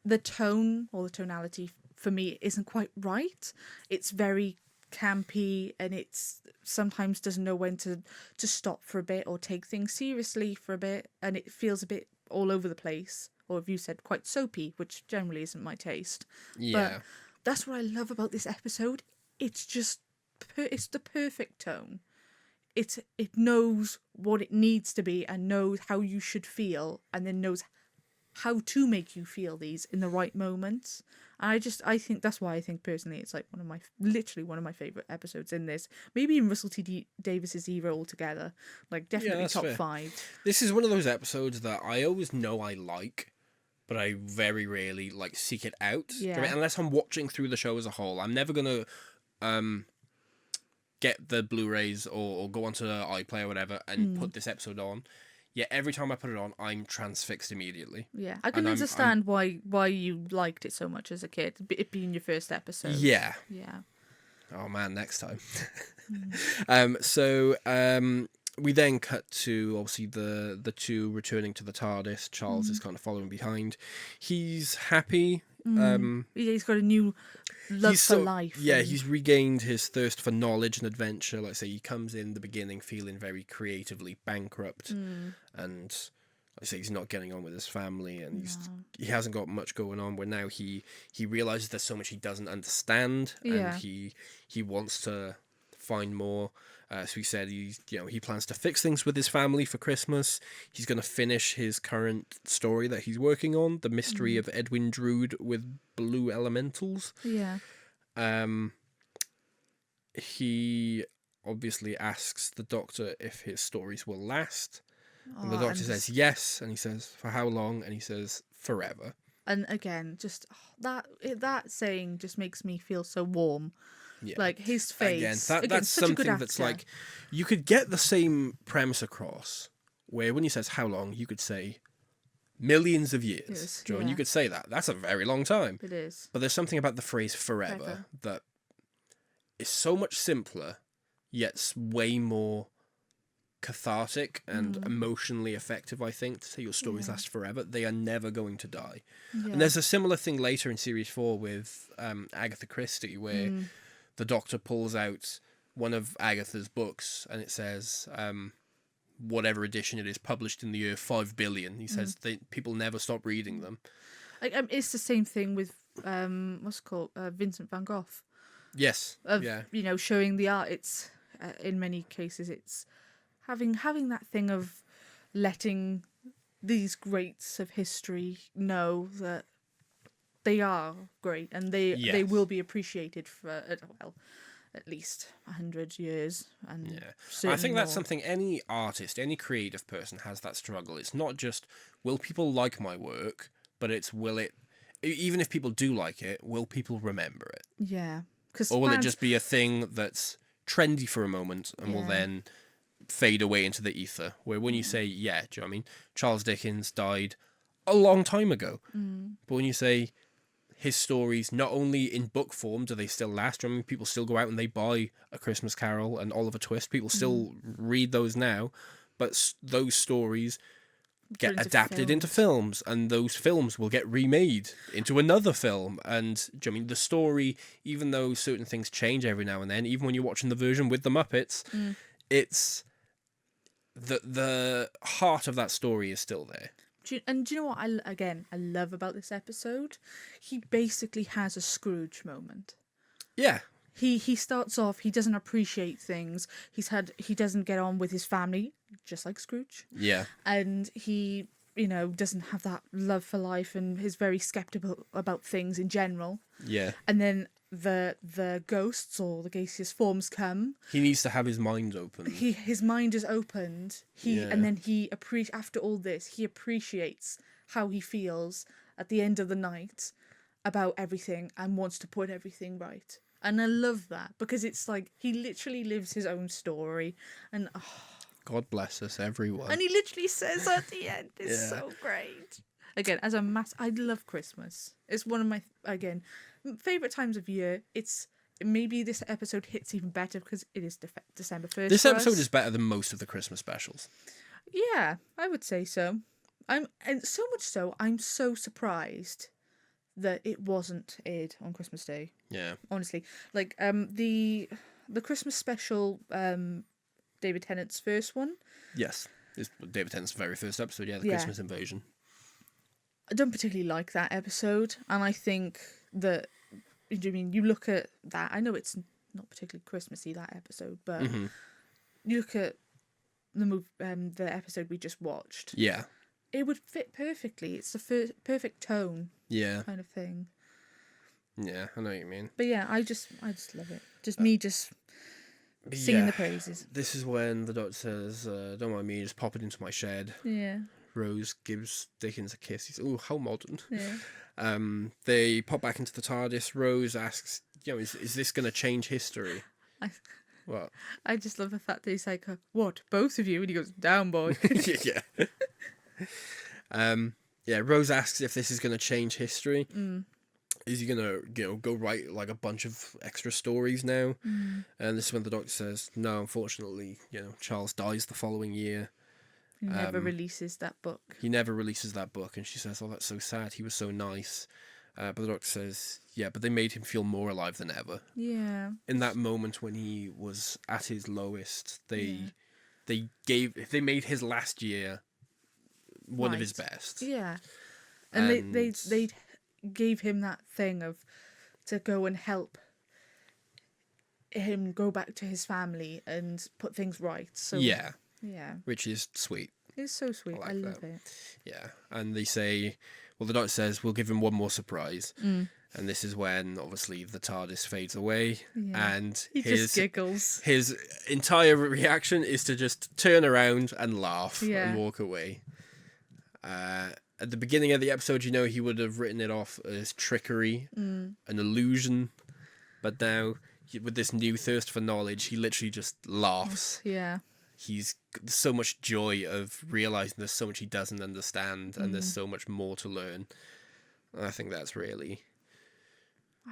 the tone or the tonality for me isn't quite right. It's very campy, and it's sometimes doesn't know when to stop for a bit or take things seriously for a bit, and it feels a bit all over the place, or if you said quite soapy, which generally isn't my taste. Yeah. But that's what I love about this episode. It's just it's the perfect tone. It knows what it needs to be and knows how you should feel, and then knows how to make you feel these in the right moments. And I think that's why I think personally it's like literally one of my favourite episodes in this. Maybe in Russell T Davis's era altogether. Like definitely top fair. 5. This is one of those episodes that I always know I like, but I very rarely like seek it out. Yeah. Unless I'm watching through the show as a whole. I'm never gonna get the Blu-rays or go onto iPlayer or whatever and put this episode on. Yeah, every time I put it on, I'm transfixed immediately. Yeah, I can understand why you liked it so much as a kid, it being your first episode. Yeah. Yeah. Oh man, next time. We then cut to obviously the two returning to the TARDIS. Charles is kind of following behind. He's happy. He's got a new love for life. Yeah, he's regained his thirst for knowledge and adventure. Like I say, he comes in the beginning feeling very creatively bankrupt, and like I say, he's not getting on with his family, and he hasn't got much going on. Where now he realizes there's so much he doesn't understand, and he wants to find more. So he said he plans to fix things with his family for Christmas. He's going to finish his current story that he's working on, The Mystery of Edwin Drood with Blue Elementals. Yeah. He obviously asks the Doctor if his stories will last. And the Doctor says yes, and he says, for how long? And he says, forever. And again, just that saying just makes me feel so warm. Yeah. Like his face. Again, that's something that's like, you could get the same premise across, where when he says how long, you could say millions of years. Yes, Joe, and you could say that. That's a very long time. It is. But there's something about the phrase forever that is so much simpler, yet way more cathartic and emotionally effective, I think, to say your stories last forever. They are never going to die. Yeah. And there's a similar thing later in Series 4 with Agatha Christie, where the Doctor pulls out one of Agatha's books and it says, whatever edition it is, published in the year 5 billion. He says people never stop reading them. Like, it's the same thing with what's it called, Vincent van Gogh. Yes. Showing the art. It's in many cases it's having that thing of letting these greats of history know that they are great and they will be appreciated for at least 100 years. And I think that's something any artist, any creative person has that struggle. It's not just will people like my work, but it's will it, even if people do like it, will people remember it? Yeah. Or will it just be a thing that's trendy for a moment and will then fade away into the ether? Where when you say, do you know what I mean? Charles Dickens died a long time ago. But when you say his stories, not only in book form do they still last, I mean, people still go out and they buy A Christmas Carol and Oliver Twist. People still read those now, but those stories get adapted into films, and those films will get remade into another film. And I mean, the story, even though certain things change every now and then, even when you're watching the version with the Muppets, it's the heart of that story is still there. Do you know what I love about this episode? He basically has a Scrooge moment. Yeah. He starts off, he doesn't appreciate things. He doesn't get on with his family, just like Scrooge. Yeah. And he, doesn't have that love for life and is very skeptical about things in general. Yeah. And then the ghosts or the gaseous forms come. He needs to have his mind open. His mind is opened. And then after all this, he appreciates how he feels at the end of the night about everything and wants to put everything right. And I love that because it's like he literally lives his own story, and God bless us, everyone. And he literally says at the end, "It's so great." Again, I love Christmas. It's one of my favorite times of year. It's maybe this episode hits even better because it is December 1st. This episode is better than most of the Christmas specials. Yeah, I would say so. And so much so, I'm so surprised that it wasn't aired on Christmas Day. Yeah. Honestly. Like, the Christmas special, David Tennant's first one. Yes. It's David Tennant's very first episode, the Christmas Invasion. I don't particularly like that episode, and I think that, you look at that, I know it's not particularly Christmassy, that episode, but you look at the episode we just watched. Yeah. It would fit perfectly. It's the perfect tone. Yeah. Kind of thing. Yeah, I know what you mean. But yeah, I just love it. Just me singing the praises. This is when the doctor says, don't mind me, just pop it into my shed. Yeah. Rose gives Dickens a kiss. He's, oh, how modern. Yeah. They pop back into the TARDIS. Rose asks, is this going to change history? What? I just love the fact that he's like, what, both of you? And he goes, down, boy. Yeah. Rose asks if this is going to change history. Is he going to, go write like a bunch of extra stories now? And this is when the doctor says, no, unfortunately, Charles dies the following year. He never releases that book. He never releases that book. And she says, oh, that's so sad. He was so nice. But the doctor says, yeah, but they made him feel more alive than ever. Yeah. In that moment when he was at his lowest, they made his last year one of his best. Yeah. And they gave him that thing of to go and help him go back to his family and put things right. So yeah. Which is sweet. It's so sweet. I love it. Yeah. And they say, well, the doctor says, we'll give him one more surprise. And this is when, obviously, the TARDIS fades away. Yeah. And he just giggles. His entire reaction is to just turn around and laugh and walk away. At the beginning of the episode, he would have written it off as trickery, an illusion. But now, with this new thirst for knowledge, he literally just laughs. Yeah. He's so much joy of realizing there's so much he doesn't understand and there's so much more to learn. And I think that's really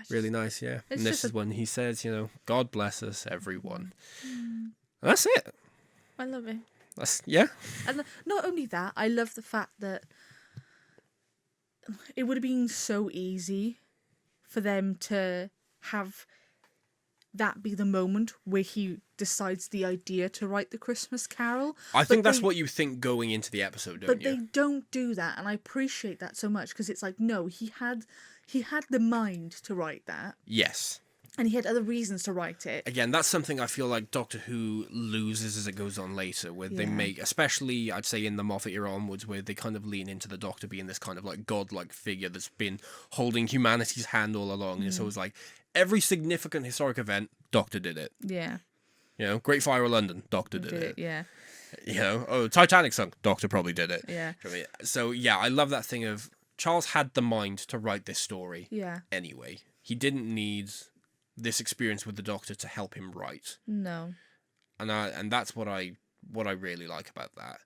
nice, yeah. And this is when he says, God bless us, everyone. And that's it. I love it. And not only that, I love the fact that it would have been so easy for them to have that be the moment where he decides the idea to write the Christmas Carol. I think that's what you think going into the episode, don't you? But they don't do that, and I appreciate that so much, because it's like, no, he had the mind to write that. Yes. And he had other reasons to write it. Again, that's something I feel like Doctor Who loses as it goes on later, where they make, especially, I'd say in the Moffat era onwards, where they kind of lean into the Doctor being this kind of like godlike figure that's been holding humanity's hand all along. And so it's like, every significant historic event, Doctor did it. Yeah. Great Fire of London, Doctor did it. Yeah. Titanic sunk, Doctor probably did it. Yeah. So, yeah, I love that thing of Charles had the mind to write this story. Yeah. Anyway, he didn't need this experience with the Doctor to help him write. No. And that's what I really like about that.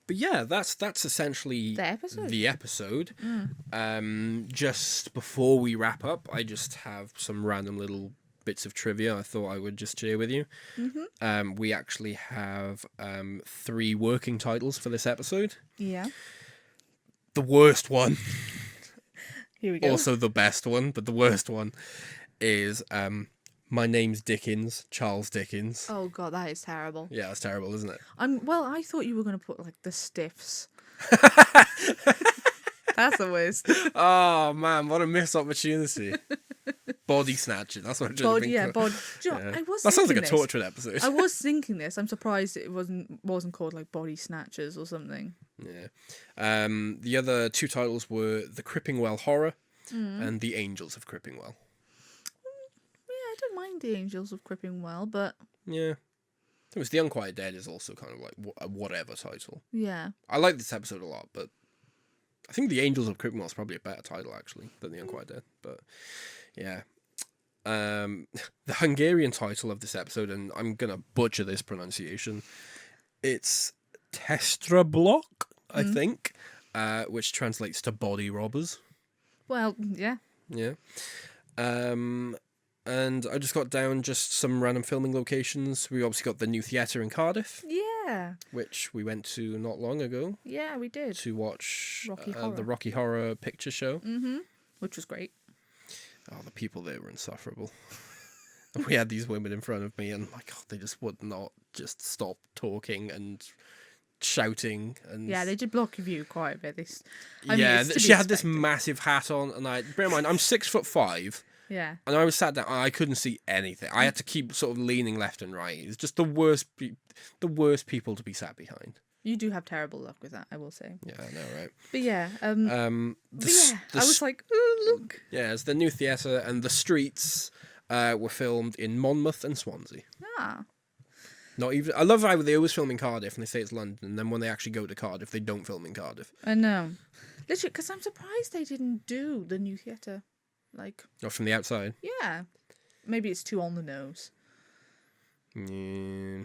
But yeah, that's essentially the episode. Just before we wrap up, I just have some random little bits of trivia I thought I would just share with you. We actually have 3 working titles for this episode. Yeah. The worst one. Here we go. Also the best one, but the worst one is My Name's Dickens, Charles Dickens. Oh god, that is terrible. Yeah, that's terrible, isn't it? Well, I thought you were going to put like the Stiffs. That's the worst. Oh man, what a missed opportunity. Body Snatcher, that's what it should have been called. Body. Do you know, That sounds like a tortured episode. I was thinking this. I'm surprised it wasn't called like Body Snatchers or something. Yeah. The other 2 titles were The Crippingwell Horror and The Angels of Crippingwell. I don't mind the Angels of Crippingwell, but Yeah. It was The Unquiet Dead is also kind of like a whatever title. yeah. I like this episode a lot, but I think The Angels of Crippingwell is probably a better title actually than The Unquiet Dead. But yeah. The Hungarian title of this episode, and I'm gonna butcher this pronunciation, it's Testrablok, I think, which translates to body robbers. Well, yeah. Yeah. And I just got down just some random filming locations. We obviously got the new theatre in Cardiff. Yeah. Which we went to not long ago. Yeah, we did. To watch Horror. the Rocky Horror Picture Show. Which was great. Oh, the people there were insufferable. We had these women in front of me, and my God, they just would not just stop talking and shouting. And yeah, they did block your view quite a bit. She had this massive hat on, and bear in mind, I'm 6'5". Yeah. And I was sat down, and I couldn't see anything. I had to keep sort of leaning left and right. It's just the worst people to be sat behind. You do have terrible luck with that, I will say. Yeah, I know, right? But yeah, I was like, oh, look. Yeah, it's the new theatre, and the streets were filmed in Monmouth and Swansea. Ah. Not even. I love how they always film in Cardiff, and they say it's London, and then when they actually go to Cardiff, they don't film in Cardiff. I know. Literally, because I'm surprised they didn't do the new theatre. Like. Not from the outside? Yeah. Maybe it's too on the nose. Yeah.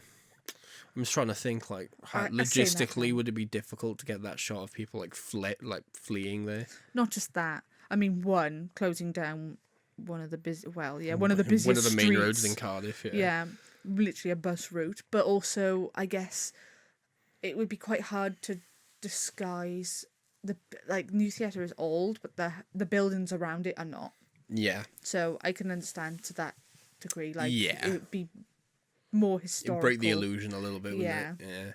I'm just trying to think, like, how logistically would it be difficult to get that shot of people like fleeing there? Not just that. I mean, closing down one of the busiest streets. One of the main roads in Cardiff. Yeah. Yeah, literally a bus route. But also, I guess it would be quite hard to disguise new theatre is old, but the buildings around it are not. Yeah. So I can understand to that degree. Like, yeah, it would be more historical. It'd break the illusion a little bit, wouldn't it?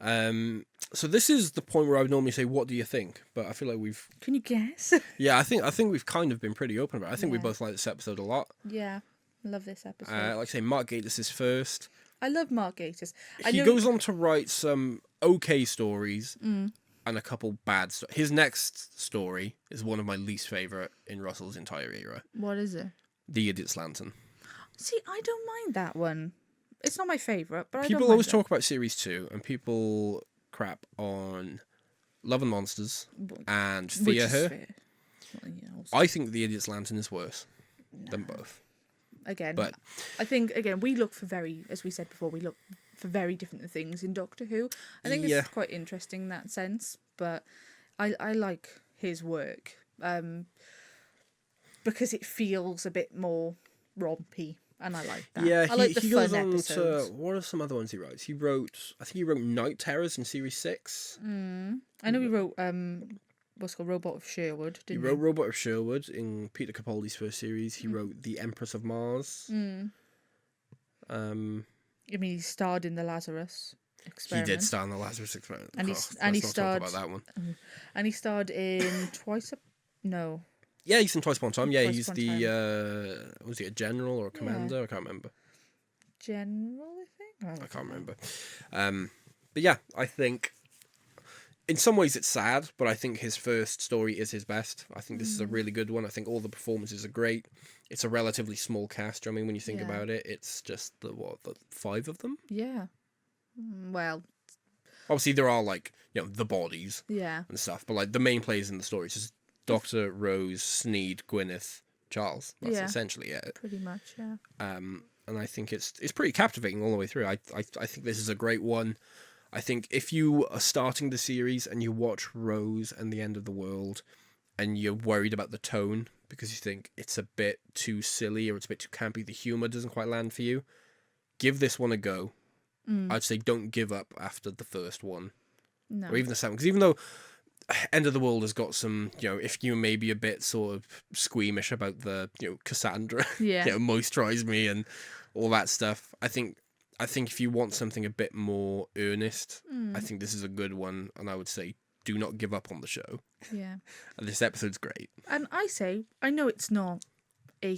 Yeah. So this is the point where I would normally say, "What do you think?" But I feel like we've. Can you guess? Yeah, I think we've kind of been pretty open about it. I think we both like this episode a lot. Yeah, I love this episode. Like I say, Mark Gatiss is first. I love Mark Gatiss. He goes on to write some okay stories and a couple bad stories. His next story is one of my least favourite in Russell's entire era. What is it? The Idiot's Lantern. See, I don't mind that one. It's not my favourite, but people always talk about Series 2, and people crap on Love and Monsters and Fear Her. Well, yeah, I think The Idiot's Lantern is worse than both. Again, but I think, we look for as we said before, we look for very different things in Doctor Who. I think this is quite interesting in that sense, but I like his work because it feels a bit more rompy. And I like that. Yeah, I like the he fun goes on episodes. to... What are some other ones he writes? I think he wrote Night Terrors in Series 6. I know he wrote what's called Robot of Sherwood, didn't he? He wrote Robot of Sherwood in Peter Capaldi's first series. He wrote The Empress of Mars. I mean, he starred in the Lazarus Experiment. He did star in the Lazarus Experiment. And he starred... Talk about that one. And he starred in No. Yeah, he's in Twice Upon a Time. Yeah, he's the... was he a general or a commander? Yeah. I can't remember. General, I think? I can't remember. But yeah, I think... In some ways it's sad, but I think his first story is his best. I think this is a really good one. I think all the performances are great. It's a relatively small cast. I mean, when you think about it, it's just the 5 of them? Yeah. Well, Obviously, there are like the bodies Yeah. and stuff, but like the main players in the story is just Doctor, Rose, Sneed, Gwyneth, Charles. That's essentially it. Pretty much, yeah. And I think it's pretty captivating all the way through. I think this is a great one. I think if you are starting the series and you watch Rose and the End of the World, and you're worried about the tone because you think it's a bit too silly or it's a bit too campy, the humor doesn't quite land for you, give this one a go. I'd say don't give up after the first one. No. Or even the second. Because even though End of the World has got some, if you may be a bit sort of squeamish about the, Cassandra, moisturize me and all that stuff, I think if you want something a bit more earnest, I think this is a good one. And I would say do not give up on the show. Yeah. And this episode's great. And I know it's not a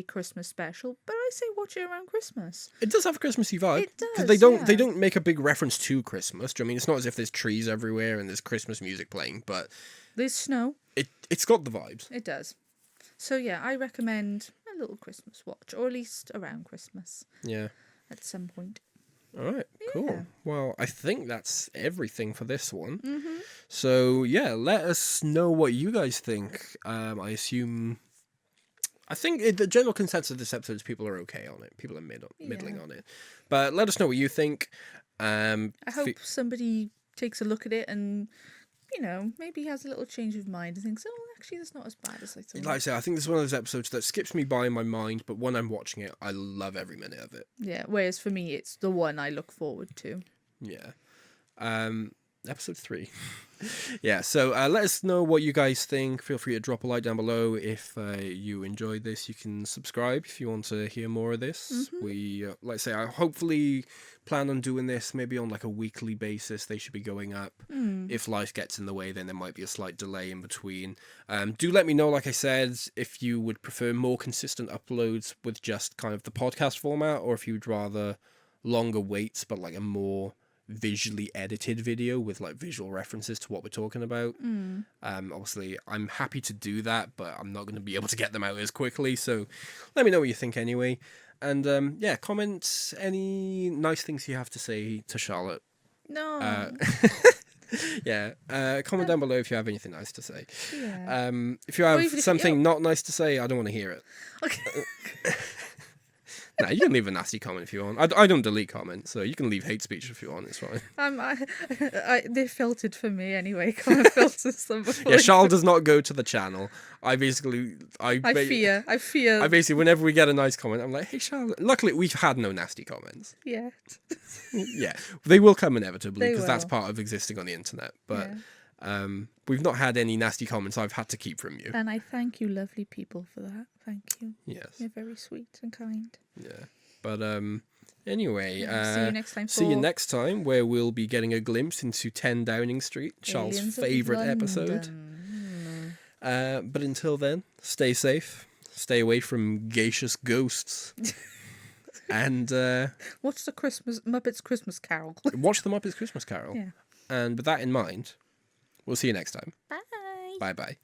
Christmas special, but I say watch it around Christmas. It does have a Christmassy vibe. It does, because they don't make a big reference to Christmas. Do you know what I mean? It's not as if there's trees everywhere and there's Christmas music playing, but there's snow. It's got the vibes. It does. So yeah, I recommend a little Christmas watch, or at least around Christmas. Yeah. At some point. All right, cool. Yeah. Well, I think that's everything for this one. Mm-hmm. So yeah, let us know what you guys think. I think the general consensus of this episode is people are okay on it. People are middling on it. But let us know what you think. I hope somebody takes a look at it and, maybe has a little change of mind and thinks, oh, actually, that's not as bad as I thought. Like I say, I think this is one of those episodes that skips me by in my mind, but when I'm watching it, I love every minute of it. Yeah, whereas for me, it's the one I look forward to. Yeah. Episode 3. Yeah, so let us know what you guys think. Feel free to drop a like down below. If you enjoyed this, you can subscribe if you want to hear more of this. Mm-hmm. We, like I say, I hopefully plan on doing this maybe on like a weekly basis. They should be going up. If life gets in the way, then there might be a slight delay in between. Do let me know, like I said, if you would prefer more consistent uploads with just kind of the podcast format, or if you'd rather longer waits but like a more visually edited video with like visual references to what we're talking about. Obviously I'm happy to do that, but I'm not going to be able to get them out as quickly, so let me know what you think anyway. And comment any nice things you have to say to Charlotte. Comment down below if you have anything nice to say. If you have something not nice to say, I don't want to hear it. Okay. Nah, you can leave a nasty comment if you want. I don't delete comments, so you can leave hate speech if you want. It's fine. They're filtered for me anyway. Comment filters them before. Yeah, Charles does not go to the channel. I fear. I fear. Whenever we get a nice comment, I'm like, hey, Charles. Luckily, we've had no nasty comments. Yeah. Yeah, they will come inevitably because that's part of existing on the internet. But we've not had any nasty comments I've had to keep from you. And I thank you, lovely people, for that. Thank you. Yes. You're very sweet and kind. Yeah. But anyway, see you next time. See you next time, where we'll be getting a glimpse into 10 Downing Street, Charles' favourite episode. But until then, stay safe, stay away from gaseous ghosts, and watch the Muppets Christmas Carol. Watch the Muppets Christmas Carol. Yeah. And with that in mind, we'll see you next time. Bye. Bye-bye.